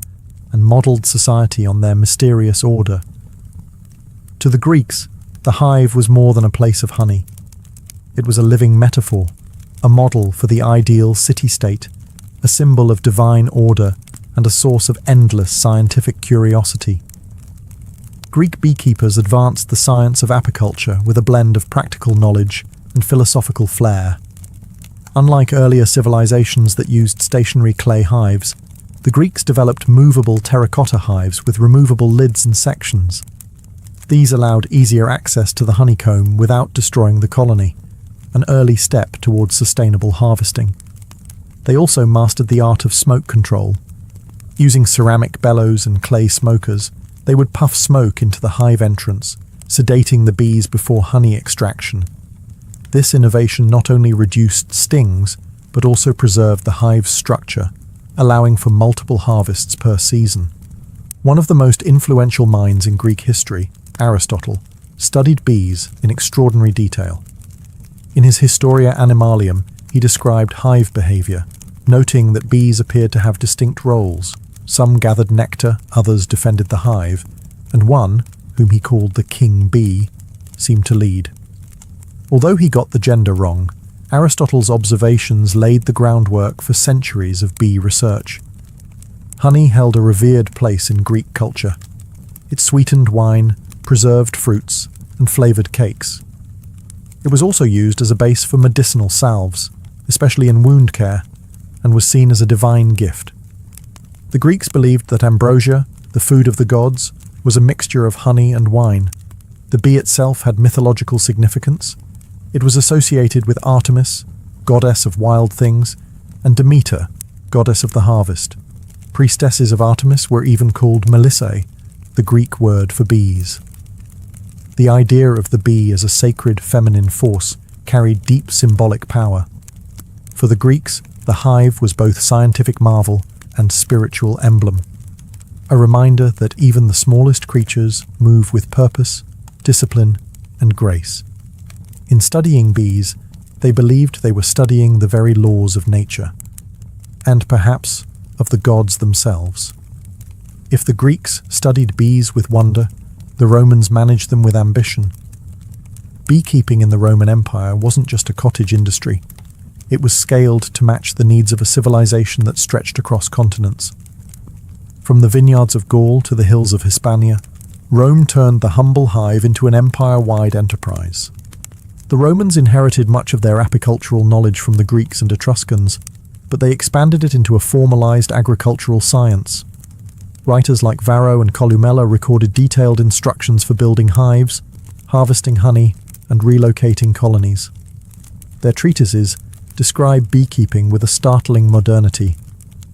and modelled society on their mysterious order. To the Greeks, the hive was more than a place of honey. It was a living metaphor, a model for the ideal city-state, a symbol of divine order and a source of endless scientific curiosity. Greek beekeepers advanced the science of apiculture with a blend of practical knowledge and philosophical flair. Unlike earlier civilizations that used stationary clay hives, the Greeks developed movable terracotta hives with removable lids and sections. These allowed easier access to the honeycomb without destroying the colony, an early step towards sustainable harvesting. They also mastered the art of smoke control. Using ceramic bellows and clay smokers, they would puff smoke into the hive entrance, sedating the bees before honey extraction. This innovation not only reduced stings, but also preserved the hive's structure, allowing for multiple harvests per season. One of the most influential minds in Greek history, Aristotle, studied bees in extraordinary detail. In his Historia Animalium, he described hive behavior, noting that bees appeared to have distinct roles. Some gathered nectar, others defended the hive, and one, whom he called the king bee, seemed to lead. Although he got the gender wrong, Aristotle's observations laid the groundwork for centuries of bee research. Honey held a revered place in Greek culture. It sweetened wine, preserved fruits, and flavoured cakes. It was also used as a base for medicinal salves, especially in wound care, and was seen as a divine gift. The Greeks believed that ambrosia, the food of the gods, was a mixture of honey and wine. The bee itself had mythological significance. It was associated with Artemis, goddess of wild things, and Demeter, goddess of the harvest. Priestesses of Artemis were even called Melissae, the Greek word for bees. The idea of the bee as a sacred feminine force carried deep symbolic power. For the Greeks, the hive was both scientific marvel and spiritual emblem, a reminder that even the smallest creatures move with purpose, discipline, and grace. In studying bees, they believed they were studying the very laws of nature, and perhaps of the gods themselves. If the Greeks studied bees with wonder, the Romans managed them with ambition. Beekeeping in the Roman Empire wasn't just a cottage industry. It was scaled to match the needs of a civilization that stretched across continents. From the vineyards of Gaul to the hills of Hispania, Rome turned the humble hive into an empire-wide enterprise. The Romans inherited much of their apicultural knowledge from the Greeks and Etruscans, but they expanded it into a formalized agricultural science. Writers like Varro and Columella recorded detailed instructions for building hives, harvesting honey, and relocating colonies. Their treatises describe beekeeping with a startling modernity,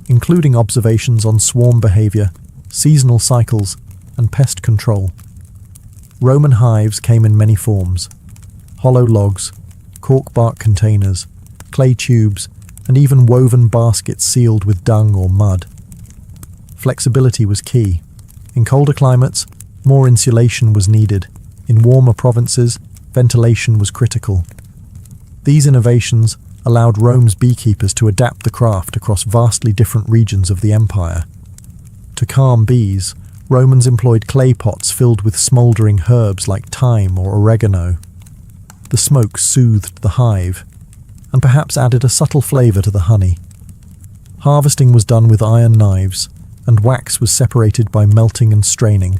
including observations on swarm behavior, seasonal cycles, and pest control. Roman hives came in many forms: hollow logs, cork bark containers, clay tubes, and even woven baskets sealed with dung or mud. Flexibility was key. In colder climates, more insulation was needed. In warmer provinces, ventilation was critical. These innovations allowed Rome's beekeepers to adapt the craft across vastly different regions of the empire. To calm bees, Romans employed clay pots filled with smouldering herbs like thyme or oregano. The smoke soothed the hive, and perhaps added a subtle flavour to the honey. Harvesting was done with iron knives, and wax was separated by melting and straining,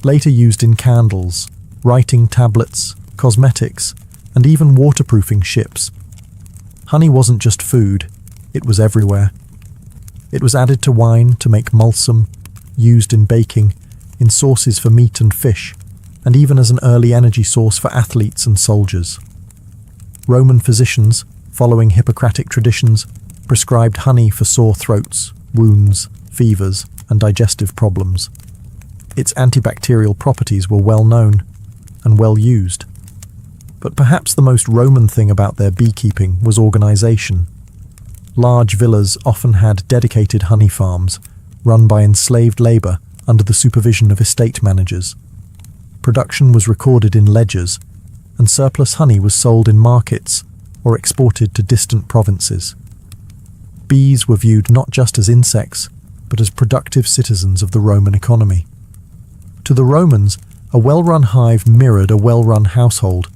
later used in candles, writing tablets, cosmetics, and even waterproofing ships. Honey wasn't just food, it was everywhere. It was added to wine to make mulsum, used in baking, in sauces for meat and fish, and even as an early energy source for athletes and soldiers. Roman physicians, following Hippocratic traditions, prescribed honey for sore throats, wounds, fevers, and digestive problems. Its antibacterial properties were well known and well used. But perhaps the most Roman thing about their beekeeping was organization. Large villas often had dedicated honey farms, run by enslaved labor under the supervision of estate managers. Production was recorded in ledgers, and surplus honey was sold in markets or exported to distant provinces. Bees were viewed not just as insects, but as productive citizens of the Roman economy. To the Romans, a well-run hive mirrored a well-run household,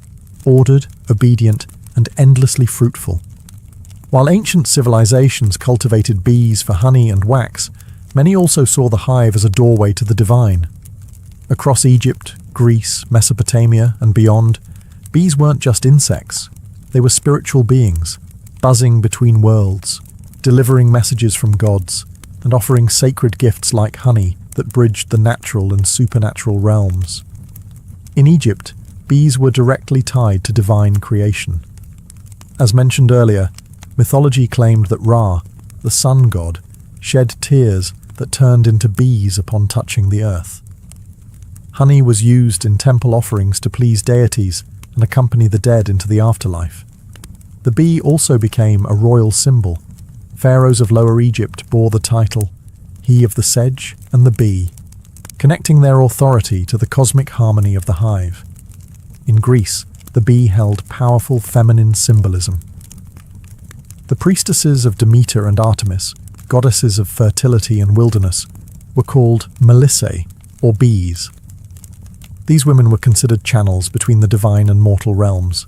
ordered, obedient, and endlessly fruitful. While ancient civilizations cultivated bees for honey and wax, many also saw the hive as a doorway to the divine. Across Egypt, Greece, Mesopotamia, and beyond, bees weren't just insects. They were spiritual beings, buzzing between worlds, delivering messages from gods, and offering sacred gifts like honey that bridged the natural and supernatural realms. In Egypt, bees were directly tied to divine creation. As mentioned earlier, mythology claimed that Ra, the sun god, shed tears that turned into bees upon touching the earth. Honey was used in temple offerings to please deities and accompany the dead into the afterlife. The bee also became a royal symbol. Pharaohs of Lower Egypt bore the title, he of the sedge and the bee, connecting their authority to the cosmic harmony of the hive. In Greece, the bee held powerful feminine symbolism. The priestesses of Demeter and Artemis, goddesses of fertility and wilderness, were called Melissae, or bees. These women were considered channels between the divine and mortal realms.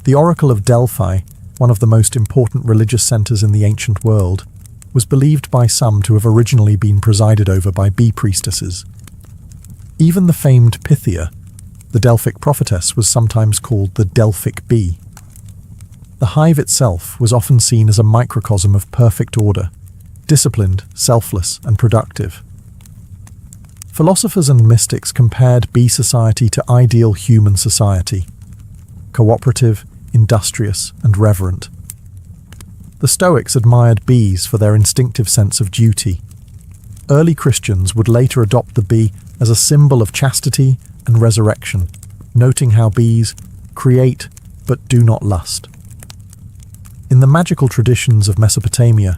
The Oracle of Delphi, one of the most important religious centers in the ancient world, was believed by some to have originally been presided over by bee priestesses. Even the famed Pythia, the Delphic prophetess, was sometimes called the Delphic bee. The hive itself was often seen as a microcosm of perfect order, disciplined, selfless, and productive. Philosophers and mystics compared bee society to ideal human society: cooperative, industrious, and reverent. The Stoics admired bees for their instinctive sense of duty. Early Christians would later adopt the bee as a symbol of chastity and resurrection, noting how bees create but do not lust. In the magical traditions of Mesopotamia,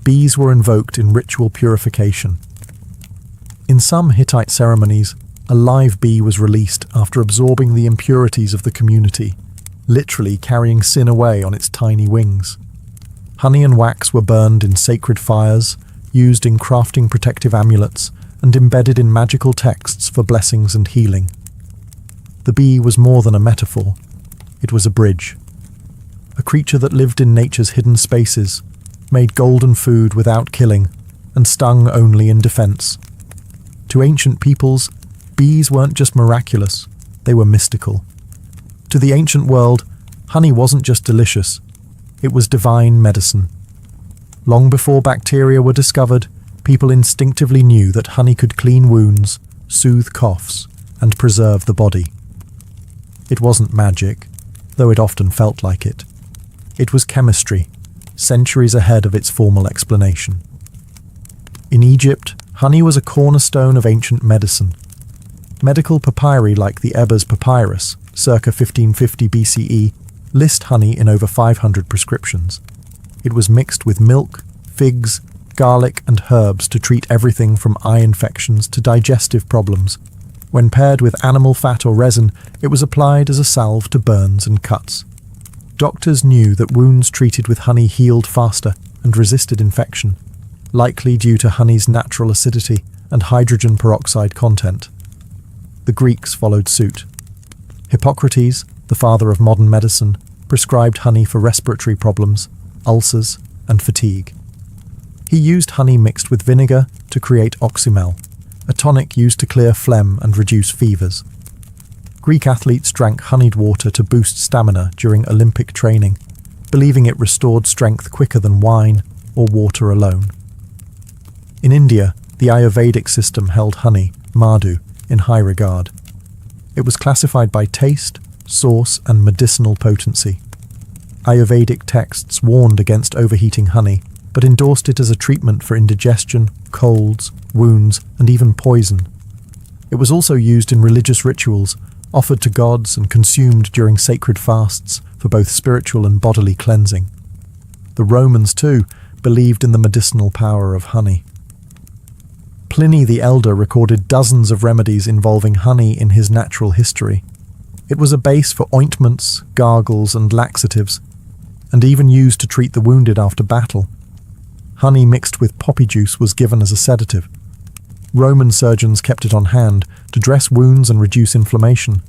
bees were invoked in ritual purification. In some Hittite ceremonies, a live bee was released after absorbing the impurities of the community, literally carrying sin away on its tiny wings. Honey and wax were burned in sacred fires, used in crafting protective amulets, and embedded in magical texts for blessings and healing. The bee was more than a metaphor. It was a bridge. A creature that lived in nature's hidden spaces, made golden food without killing, and stung only in defense. To ancient peoples, bees weren't just miraculous, they were mystical. To the ancient world, honey wasn't just delicious, it was divine medicine. Long before bacteria were discovered, people instinctively knew that honey could clean wounds, soothe coughs, and preserve the body. It wasn't magic, though it often felt like it. It was chemistry, centuries ahead of its formal explanation. In Egypt, honey was a cornerstone of ancient medicine. Medical papyri like the Ebers Papyrus, circa 1550 BCE, list honey in over 500 prescriptions. It was mixed with milk, figs, garlic, and herbs to treat everything from eye infections to digestive problems. When paired with animal fat or resin, it was applied as a salve to burns and cuts. Doctors knew that wounds treated with honey healed faster and resisted infection, likely due to honey's natural acidity and hydrogen peroxide content. The Greeks followed suit. Hippocrates, the father of modern medicine, prescribed honey for respiratory problems, ulcers, and fatigue. He used honey mixed with vinegar to create oxymel, a tonic used to clear phlegm and reduce fevers. Greek athletes drank honeyed water to boost stamina during Olympic training, believing it restored strength quicker than wine or water alone. In India, the Ayurvedic system held honey, madhu, in high regard. It was classified by taste, source, and medicinal potency. Ayurvedic texts warned against overheating honey, but endorsed it as a treatment for indigestion, colds, wounds, and even poison. It was also used in religious rituals, offered to gods and consumed during sacred fasts for both spiritual and bodily cleansing. The Romans, too, believed in the medicinal power of honey. Pliny the Elder recorded dozens of remedies involving honey in his natural history. It was a base for ointments, gargles, and laxatives, and even used to treat the wounded after battle. Honey mixed with poppy juice was given as a sedative. Roman surgeons kept it on hand to dress wounds and reduce inflammation.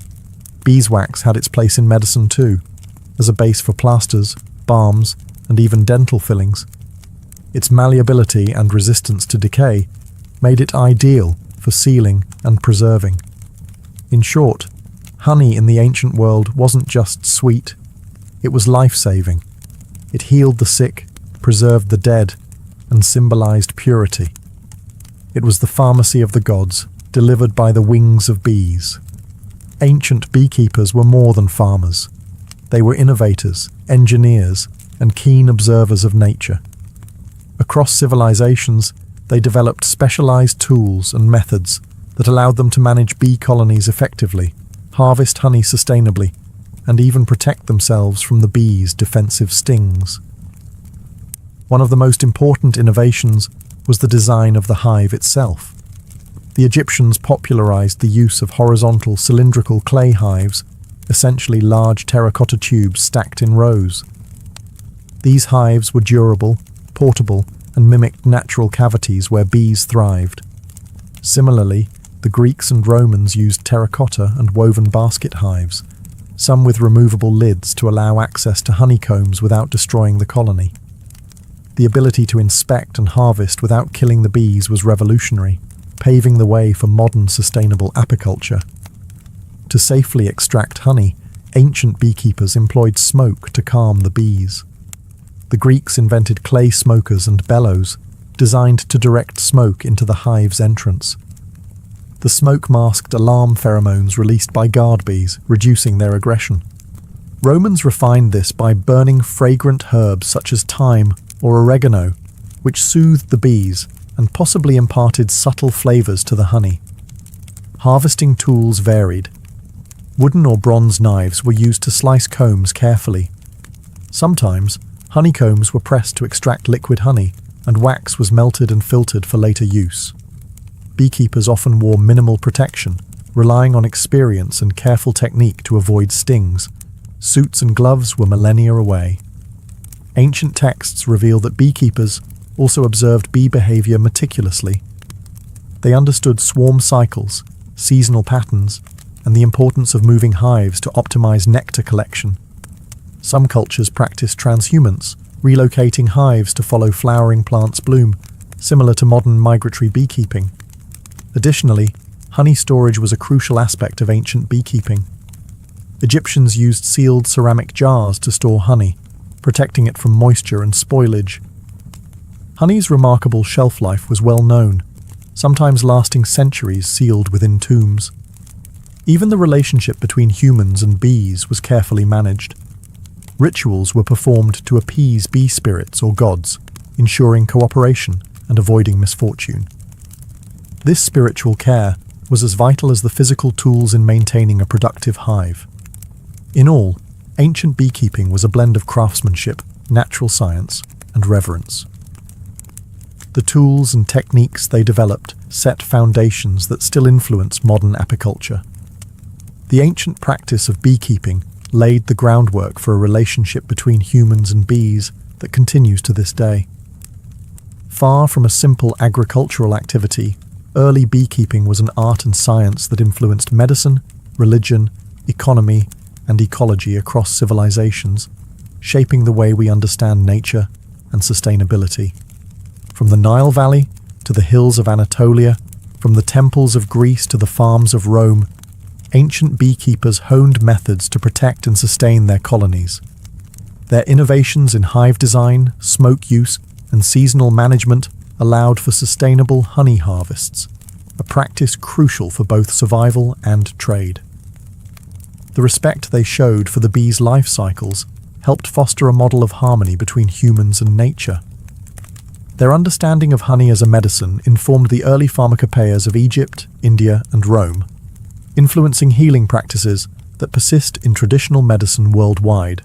Beeswax had its place in medicine too, as a base for plasters, balms, and even dental fillings. Its malleability and resistance to decay made it ideal for sealing and preserving. In short, honey in the ancient world wasn't just sweet, it was life-saving. It healed the sick, preserved the dead, and symbolized purity. It was the pharmacy of the gods, delivered by the wings of bees. Ancient beekeepers were more than farmers. They were innovators, engineers, and keen observers of nature. Across civilizations, they developed specialized tools and methods that allowed them to manage bee colonies effectively, harvest honey sustainably, and even protect themselves from the bees' defensive stings. One of the most important innovations was the design of the hive itself. The Egyptians popularized the use of horizontal cylindrical clay hives essentially large terracotta tubes stacked in rows. These hives were durable, portable, and mimicked natural cavities where bees thrived. Similarly, the Greeks and Romans used terracotta and woven basket hives, some with removable lids to allow access to honeycombs without destroying the colony. The ability to inspect and harvest without killing the bees was revolutionary, paving the way for modern sustainable apiculture. To safely extract honey, ancient beekeepers employed smoke to calm the bees. The Greeks invented clay smokers and bellows, designed to direct smoke into the hive's entrance. The smoke masked alarm pheromones released by guard bees, reducing their aggression. Romans refined this by burning fragrant herbs such as thyme or oregano, which soothed the bees and possibly imparted subtle flavors to the honey. Harvesting tools varied. Wooden or bronze knives were used to slice combs carefully. Sometimes, honeycombs were pressed to extract liquid honey, and wax was melted and filtered for later use. Beekeepers often wore minimal protection, relying on experience and careful technique to avoid stings. Suits and gloves were millennia away. Ancient texts reveal that beekeepers also observed bee behavior meticulously. They understood swarm cycles, seasonal patterns, and the importance of moving hives to optimize nectar collection. Some cultures practiced transhumance, relocating hives to follow flowering plants' bloom, similar to modern migratory beekeeping. Additionally, honey storage was a crucial aspect of ancient beekeeping. Egyptians used sealed ceramic jars to store honey, protecting it from moisture and spoilage. Honey's remarkable shelf life was well known, sometimes lasting centuries sealed within tombs. Even the relationship between humans and bees was carefully managed. Rituals were performed to appease bee spirits or gods, ensuring cooperation and avoiding misfortune. This spiritual care was as vital as the physical tools in maintaining a productive hive. In all, ancient beekeeping was a blend of craftsmanship, natural science, and reverence. The tools and techniques they developed set foundations that still influence modern apiculture. The ancient practice of beekeeping laid the groundwork for a relationship between humans and bees that continues to this day. Far from a simple agricultural activity, early beekeeping was an art and science that influenced medicine, religion, economy, and ecology across civilizations, shaping the way we understand nature and sustainability. From the Nile Valley to the hills of Anatolia, from the temples of Greece to the farms of Rome, ancient beekeepers honed methods to protect and sustain their colonies. Their innovations in hive design, smoke use, and seasonal management allowed for sustainable honey harvests, a practice crucial for both survival and trade. The respect they showed for the bees' life cycles helped foster a model of harmony between humans and nature. Their understanding of honey as a medicine informed the early pharmacopoeias of Egypt, India, and Rome, influencing healing practices that persist in traditional medicine worldwide.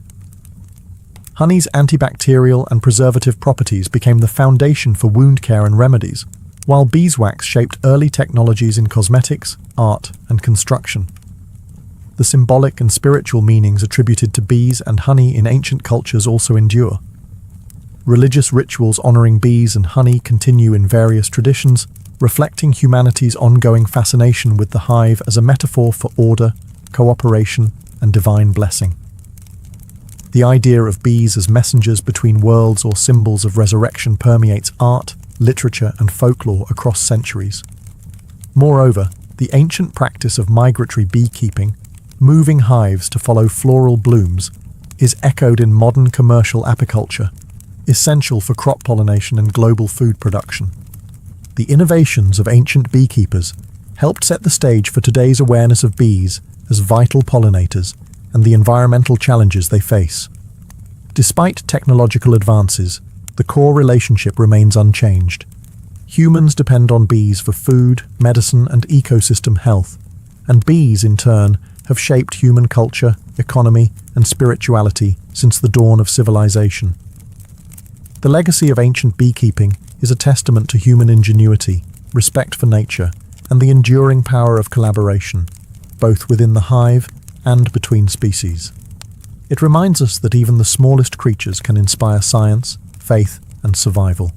Honey's antibacterial and preservative properties became the foundation for wound care and remedies, while beeswax shaped early technologies in cosmetics, art, and construction. The symbolic and spiritual meanings attributed to bees and honey in ancient cultures also endure. Religious rituals honoring bees and honey continue in various traditions, reflecting humanity's ongoing fascination with the hive as a metaphor for order, cooperation, and divine blessing. The idea of bees as messengers between worlds or symbols of resurrection permeates art, literature, and folklore across centuries. Moreover, the ancient practice of migratory beekeeping, moving hives to follow floral blooms, is echoed in modern commercial apiculture, essential for crop pollination and global food production. The innovations of ancient beekeepers helped set the stage for today's awareness of bees as vital pollinators and the environmental challenges they face. Despite technological advances, the core relationship remains unchanged. Humans depend on bees for food, medicine, and ecosystem health, and bees, in turn, have shaped human culture, economy, and spirituality since the dawn of civilization. The legacy of ancient beekeeping is a testament to human ingenuity, respect for nature, and the enduring power of collaboration, both within the hive and between species. It reminds us that even the smallest creatures can inspire science, faith, and survival.